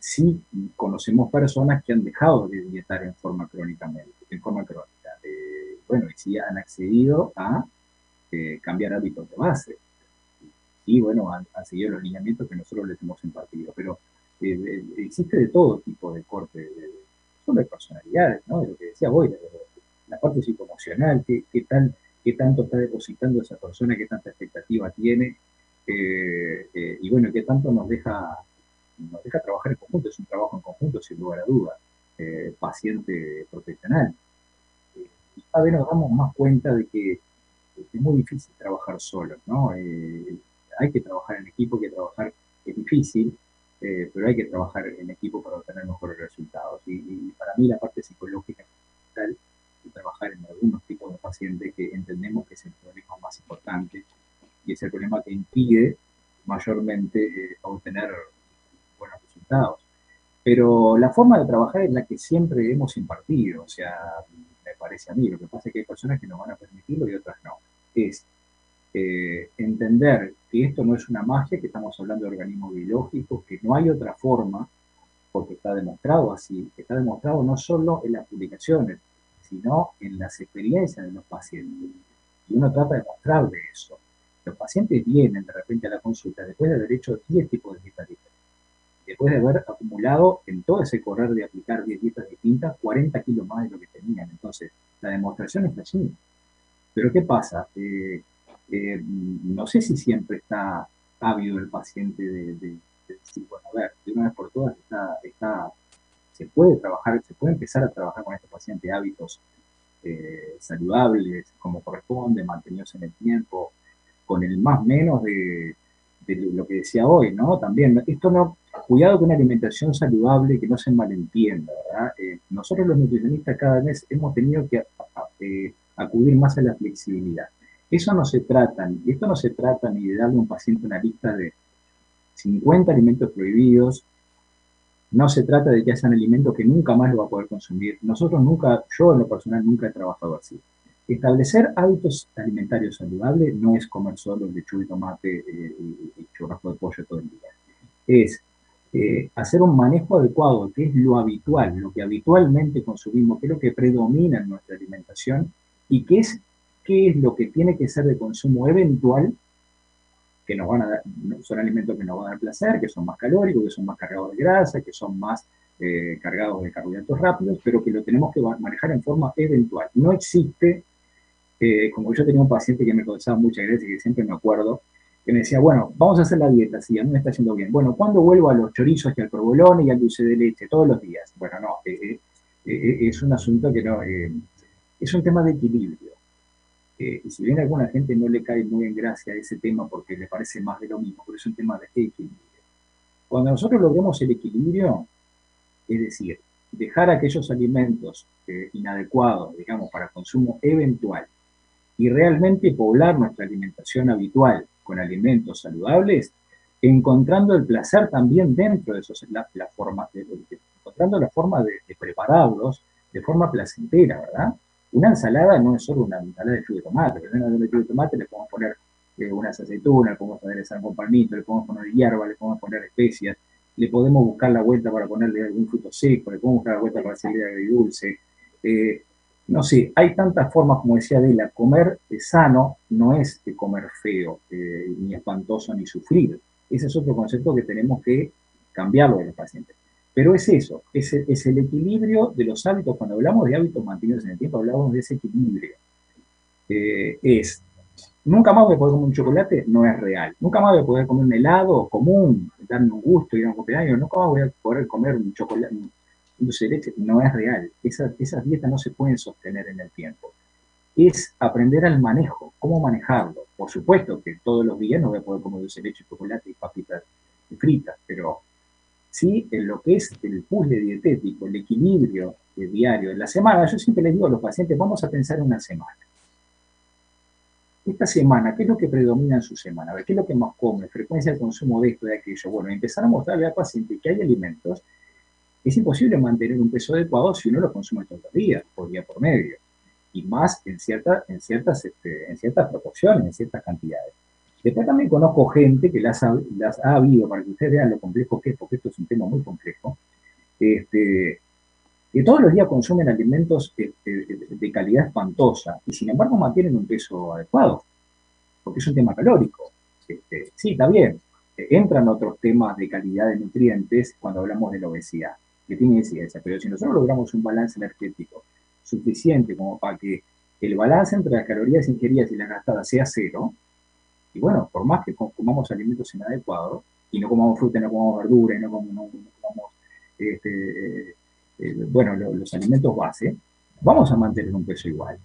sí conocemos personas que han dejado de dietar en forma crónicamente, en forma crónica. Bueno, y sí han accedido a cambiar hábitos de base. Y bueno, han seguido los lineamientos que nosotros les hemos impartido. Pero existe de todo tipo de corte, solo de personalidades, ¿no? De lo que decía hoy, de la parte psicoemocional, qué tanto está depositando esa persona, qué tanta expectativa tiene, y bueno, qué tanto nos deja trabajar en conjunto. Es un trabajo en conjunto, sin lugar a duda, paciente profesional. Y cada vez nos damos más cuenta de que es muy difícil trabajar solo, ¿no? Hay que trabajar en equipo, hay que trabajar, es difícil, pero hay que trabajar en equipo para obtener mejores resultados. Y para mí la parte psicológica es fundamental, de trabajar en algunos tipos de pacientes que entendemos que es el problema más importante y es el problema que impide mayormente obtener buenos resultados. Pero la forma de trabajar es la que siempre hemos impartido, o sea, me parece a mí. Lo que pasa es que hay personas que nos van a permitirlo y otras no. Es entender que esto no es una magia, que estamos hablando de organismos biológicos, que no hay otra forma, porque está demostrado así, está demostrado no solo en las publicaciones, sino en las experiencias de los pacientes. Y uno trata de mostrarle eso. Los pacientes vienen de repente a la consulta después de haber hecho 10 tipos de dietas diferentes, después de haber acumulado en todo ese correr de aplicar 10 dietas distintas, 40 kilos más de lo que tenían. Entonces, la demostración está allí. Pero ¿qué pasa? No sé si siempre está ávido el paciente de decir, bueno, a ver, de una vez por todas se puede trabajar, se puede empezar a trabajar con este paciente hábitos saludables, como corresponde, mantenidos en el tiempo, con el más menos de lo que decía hoy, ¿no? También, esto no, cuidado con una alimentación saludable, que no se malentienda, ¿verdad? Nosotros los nutricionistas cada vez hemos tenido que acudir más a la flexibilidad. Eso no se trata, esto no se trata ni de darle a un paciente una lista de 50 alimentos prohibidos, no se trata de que hayan alimentos que nunca más lo va a poder consumir. Nosotros nunca, yo en lo personal nunca he trabajado así. Establecer hábitos alimentarios saludables no es comer solo lechuga y tomate y churrasco de pollo todo el día. Es hacer un manejo adecuado, que es lo habitual, lo que habitualmente consumimos, que es lo que predomina en nuestra alimentación y qué es lo que tiene que ser de consumo eventual, que nos van a dar, son alimentos que nos van a dar placer, que son más calóricos, que son más cargados de grasa, que son más cargados de carbohidratos rápidos, pero que lo tenemos que manejar en forma eventual. No existe, como yo tenía un paciente que me causaba mucha gracia y que siempre me acuerdo, que me decía, bueno, vamos a hacer la dieta, sí, a mí me está yendo bien. Bueno, ¿cuándo vuelvo a los chorizos y al provolone y al dulce de leche? Todos los días. Bueno, no, es un asunto que no, es un tema de equilibrio. Y si bien a alguna gente no le cae muy en gracia ese tema porque le parece más de lo mismo, pero es un tema de equilibrio. Cuando nosotros logremos el equilibrio, es decir, dejar aquellos alimentos inadecuados, digamos, para consumo eventual, y realmente poblar nuestra alimentación habitual con alimentos saludables, encontrando el placer también dentro de esos, encontrando la forma de prepararlos de forma placentera, ¿verdad? Una ensalada no es solo una ensalada de lechuga y tomate, pero en una lechuga y tomate le podemos poner unas aceitunas, le podemos poner esa con palmito, le podemos poner hierba, le podemos poner especias, le podemos buscar la vuelta para ponerle algún fruto seco, le podemos buscar la vuelta para hacerle agridulce. No sé, hay tantas formas, como decía Adela, comer sano no es comer feo, ni espantoso, ni sufrir. Ese es otro concepto que tenemos que cambiarlo de los pacientes. Pero es eso, es el equilibrio de los hábitos. Cuando hablamos de hábitos mantenidos en el tiempo, hablamos de ese equilibrio. Nunca más voy a poder comer un chocolate, no es real. Nunca más voy a poder comer un helado común, darme un gusto, ir a un cumpleaños. Nunca más voy a poder comer un chocolate, un dulce de leche, no es real. Esas dietas no se pueden sostener en el tiempo. Es aprender al manejo, cómo manejarlo. Por supuesto que todos los días no voy a poder comer dulce de leche, chocolate y papitas fritas, pero sí en lo que es el puzzle dietético, el equilibrio diario de la semana. Yo siempre les digo a los pacientes, vamos a pensar en una semana. Esta semana, ¿qué es lo que predomina en su semana? A ver, ¿qué es lo que más come? Frecuencia de consumo de esto, de aquello. Bueno, empezar a mostrarle al paciente que hay alimentos. Es imposible mantener un peso adecuado si uno lo consume todos los días, por día por medio. Y más en ciertas proporciones, en ciertas cantidades. Después también conozco gente que las ha habido, para que ustedes vean lo complejo que es, porque esto es un tema muy complejo, que todos los días consumen alimentos de calidad espantosa y sin embargo mantienen un peso adecuado, porque es un tema calórico. Sí, está bien, entran otros temas de calidad de nutrientes cuando hablamos de la obesidad, que tiene incidencia, pero si nosotros logramos un balance energético suficiente como para que el balance entre las calorías ingeridas y las gastadas sea cero, y bueno, por más que comamos alimentos inadecuados, y no comamos fruta, no comamos verdura, no comamos bueno, los alimentos base, vamos a mantener un peso igual.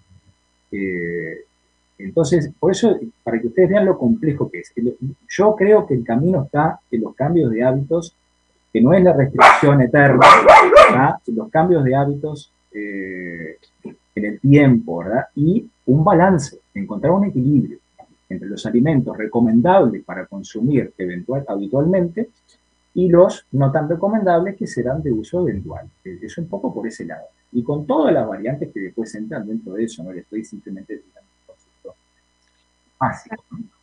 Entonces, por eso, para que ustedes vean lo complejo que es, yo creo que el camino está en los cambios de hábitos, que no es la restricción eterna, ¿verdad? Los cambios de hábitos en el tiempo, ¿verdad? Y un balance, encontrar un equilibrio entre los alimentos recomendables para consumir habitualmente y los no tan recomendables que serán de uso eventual. Es un poco por ese lado. Y con todas las variantes que después entran dentro de eso, no le estoy simplemente diciendo un concepto básico, ¿no?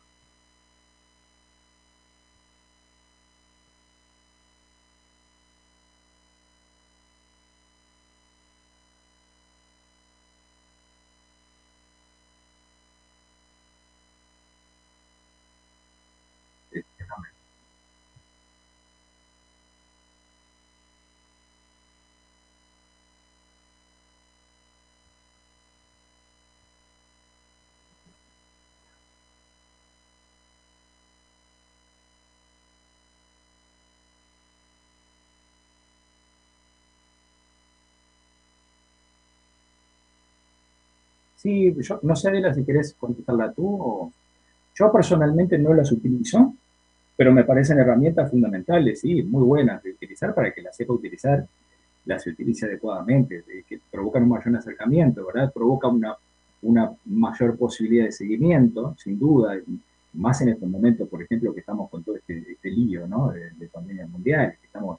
Sí, yo no sé, Adela, si querés contestarla tú o... Yo personalmente no las utilizo, pero me parecen herramientas fundamentales, sí, muy buenas de utilizar para que las sepa utilizar, las utilice adecuadamente, que provocan un mayor acercamiento, ¿verdad? Provoca una mayor posibilidad de seguimiento, sin duda, más en estos momentos, por ejemplo, que estamos con todo este lío, ¿no? De pandemia mundial, que estamos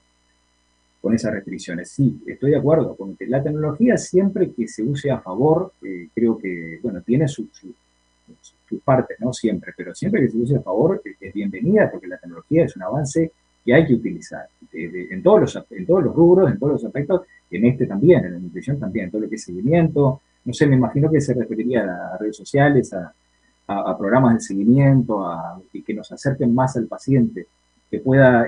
con esas restricciones. Sí, estoy de acuerdo con que la tecnología siempre que se use a favor, creo que, bueno, tiene sus partes, ¿no? Siempre, pero siempre que se use a favor es bienvenida porque la tecnología es un avance que hay que utilizar en todos los rubros, en todos los aspectos, en este también, en la nutrición también, en todo lo que es seguimiento. No sé, me imagino que se referiría a redes sociales, a programas de seguimiento, que nos acerquen más al paciente, que pueda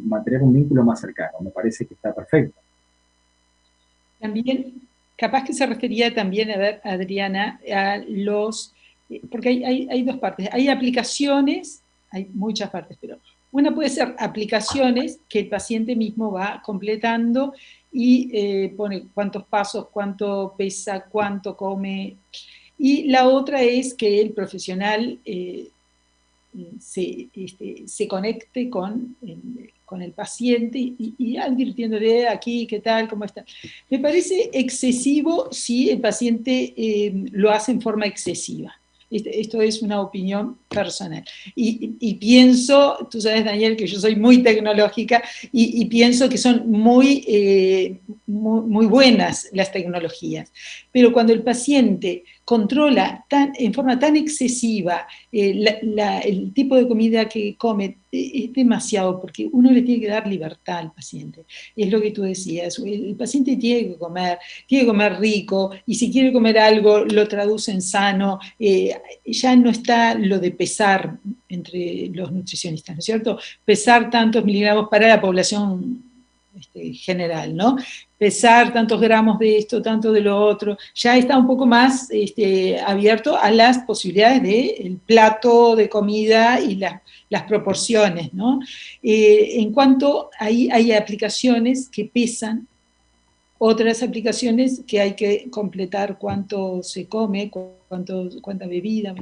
mantener un vínculo más cercano. Me parece que está perfecto. También, capaz que se refería también, a ver, Adriana, a los, porque hay dos partes, hay aplicaciones, hay muchas partes, pero una puede ser aplicaciones que el paciente mismo va completando y pone cuántos pasos, cuánto pesa, cuánto come, y la otra es que el profesional se conecte con el paciente y advirtiéndole aquí, qué tal, cómo está. Me parece excesivo si el paciente lo hace en forma excesiva. Esto es una opinión personal. Y pienso, tú sabes, Daniel, que yo soy muy tecnológica y pienso que son muy buenas las tecnologías. Pero cuando el paciente controla en forma tan excesiva el tipo de comida que come, es demasiado, porque uno le tiene que dar libertad al paciente. Es lo que tú decías, el paciente tiene que comer rico, y si quiere comer algo, lo traduce en sano. Ya no está lo de pesar entre los nutricionistas, ¿no es cierto? Pesar tantos miligramos para la población general, ¿no? Pesar tantos gramos de esto, tanto de lo otro, ya está un poco más abierto a las posibilidades del plato de comida y las proporciones, ¿no? En cuanto hay aplicaciones que pesan, otras aplicaciones que hay que completar cuánto se come, cuánta bebida,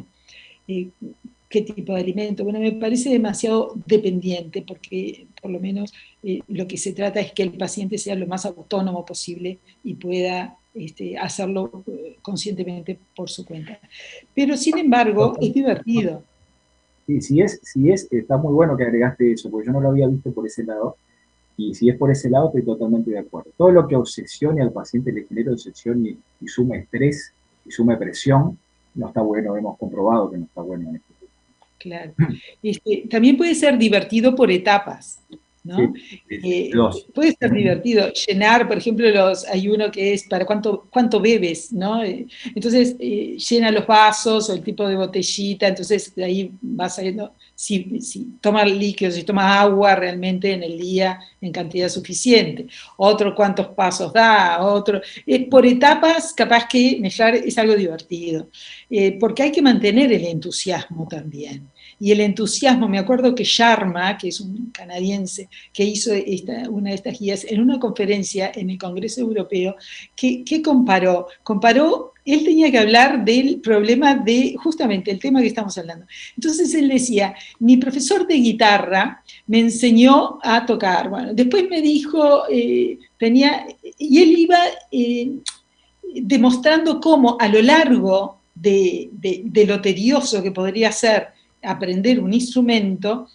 qué tipo de alimento. Bueno, me parece demasiado dependiente, porque por lo menos lo que se trata es que el paciente sea lo más autónomo posible y pueda hacerlo conscientemente por su cuenta. Pero sin embargo, es divertido. Sí, está muy bueno que agregaste eso, porque yo no lo había visto por ese lado, y si es por ese lado, estoy totalmente de acuerdo. Todo lo que obsesione al paciente, le genere obsesión y sume estrés y sume presión, no está bueno, hemos comprobado que no está bueno en este tema. Claro. También puede ser divertido por etapas, ¿no? Sí, puede ser divertido llenar, por ejemplo, hay uno que es para cuánto bebes, ¿no? Entonces llena los vasos o el tipo de botellita, entonces de ahí va saliendo si toma líquidos, si toma agua realmente en el día en cantidad suficiente, otro cuántos pasos da, otro, por etapas capaz que mezclar es algo divertido, porque hay que mantener el entusiasmo también. Y el entusiasmo, me acuerdo que Sharma, que es un canadiense, que hizo una de estas guías en una conferencia en el Congreso Europeo, ¿qué comparó? Él tenía que hablar del problema de, justamente, el tema que estamos hablando. Entonces él decía, mi profesor de guitarra me enseñó a tocar. Bueno, después me dijo, y él iba demostrando cómo a lo largo de lo tedioso que podría ser aprender un instrumento,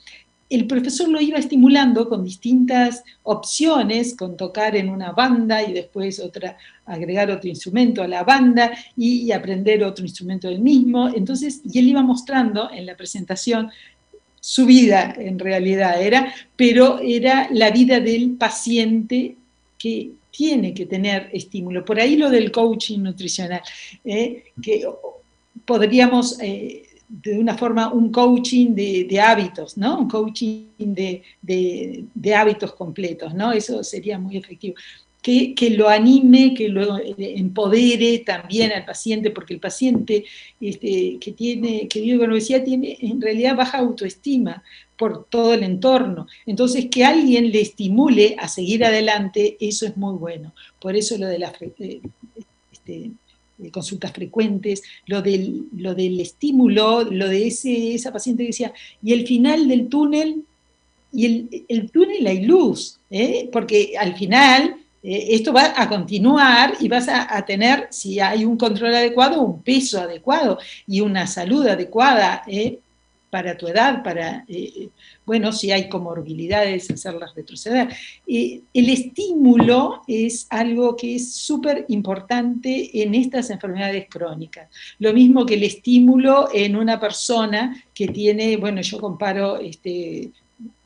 el profesor lo iba estimulando con distintas opciones, con tocar en una banda y después agregar otro instrumento a la banda y aprender otro instrumento del mismo. Entonces, y él iba mostrando en la presentación su vida en realidad pero era la vida del paciente que tiene que tener estímulo. Por ahí lo del coaching nutricional, que podríamos de una forma un coaching de hábitos, ¿no? Un coaching de hábitos completos, ¿no? Eso sería muy efectivo. Que lo anime, que lo empodere también al paciente, porque el paciente que vive con obesidad tiene en realidad baja autoestima por todo el entorno. Entonces, que alguien le estimule a seguir adelante, eso es muy bueno. Por eso lo de las consultas frecuentes, lo del estímulo, lo de esa paciente que decía, y el final del túnel, y el túnel hay luz, porque al final esto va a continuar y vas a tener, si hay un control adecuado, un peso adecuado y una salud adecuada para tu edad, bueno, si hay comorbilidades, hacerlas retroceder. El estímulo es algo que es súper importante en estas enfermedades crónicas. Lo mismo que el estímulo en una persona que tiene, bueno, yo comparo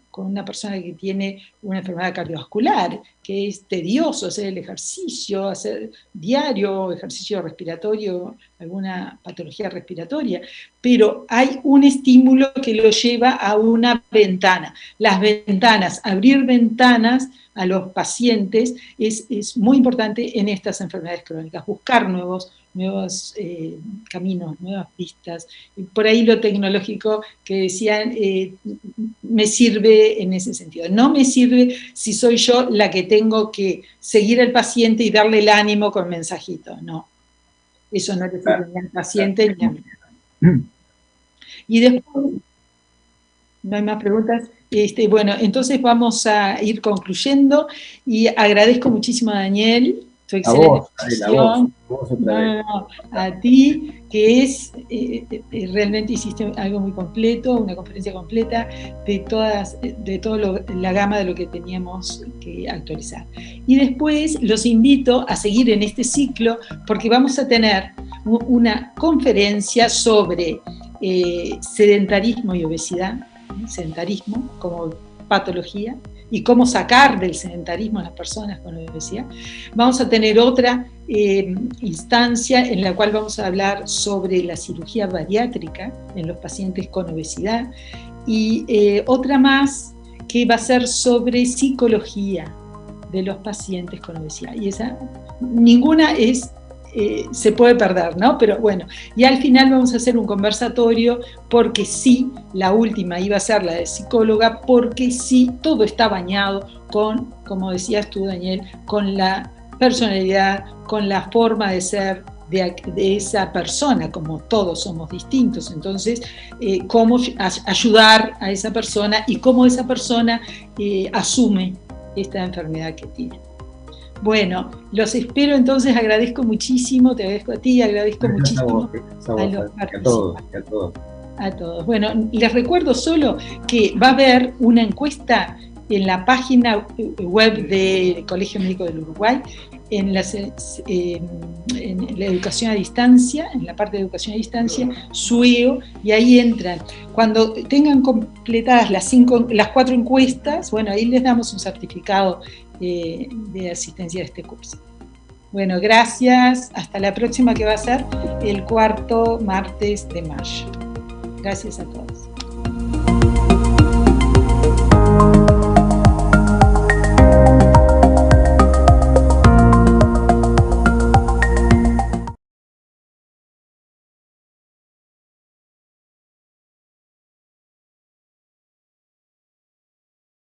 con una persona que tiene una enfermedad cardiovascular, que es tedioso hacer el ejercicio, hacer diario, ejercicio respiratorio, alguna patología respiratoria, pero hay un estímulo que lo lleva a una ventana. Las ventanas, abrir ventanas a los pacientes es muy importante en estas enfermedades crónicas, buscar nuevos caminos, nuevas pistas. Por ahí lo tecnológico que decían me sirve en ese sentido. No me sirve si soy yo la que tengo que seguir al paciente y darle el ánimo con mensajitos, no. Eso no le sirve ni al paciente ni a mí. Y después, no hay más preguntas. Bueno, entonces vamos a ir concluyendo y agradezco muchísimo a Daniel tu excelente exposición. A ti, que realmente hiciste algo muy completo, una conferencia completa de toda la gama de lo que teníamos que actualizar. Y después los invito a seguir en este ciclo porque vamos a tener una conferencia sobre sedentarismo y obesidad, sedentarismo como patología, y cómo sacar del sedentarismo a las personas con obesidad. Vamos a tener otra instancia en la cual vamos a hablar sobre la cirugía bariátrica en los pacientes con obesidad y otra más que va a ser sobre psicología de los pacientes con obesidad. Y esa, ninguna se puede perder, ¿no? Pero bueno, y al final vamos a hacer un conversatorio porque sí, la última iba a ser la de psicóloga, porque sí, todo está bañado como decías tú, Daniel, con la personalidad, con la forma de ser de esa persona, como todos somos distintos. Entonces, cómo ayudar a esa persona y cómo esa persona asume esta enfermedad que tiene. Bueno, los espero entonces, agradezco muchísimo, te agradezco a ti, agradezco muchísimo a los participantes. A todos. Bueno, les recuerdo solo que va a haber una encuesta en la página web del Colegio Médico del Uruguay, en la educación a distancia, en la parte de educación a distancia, SUEO, y ahí entran. Cuando tengan completadas las 4 encuestas, bueno, ahí les damos un certificado de asistencia a este curso. Bueno, gracias. Hasta la próxima, que va a ser el 4º martes de mayo. Gracias a todos.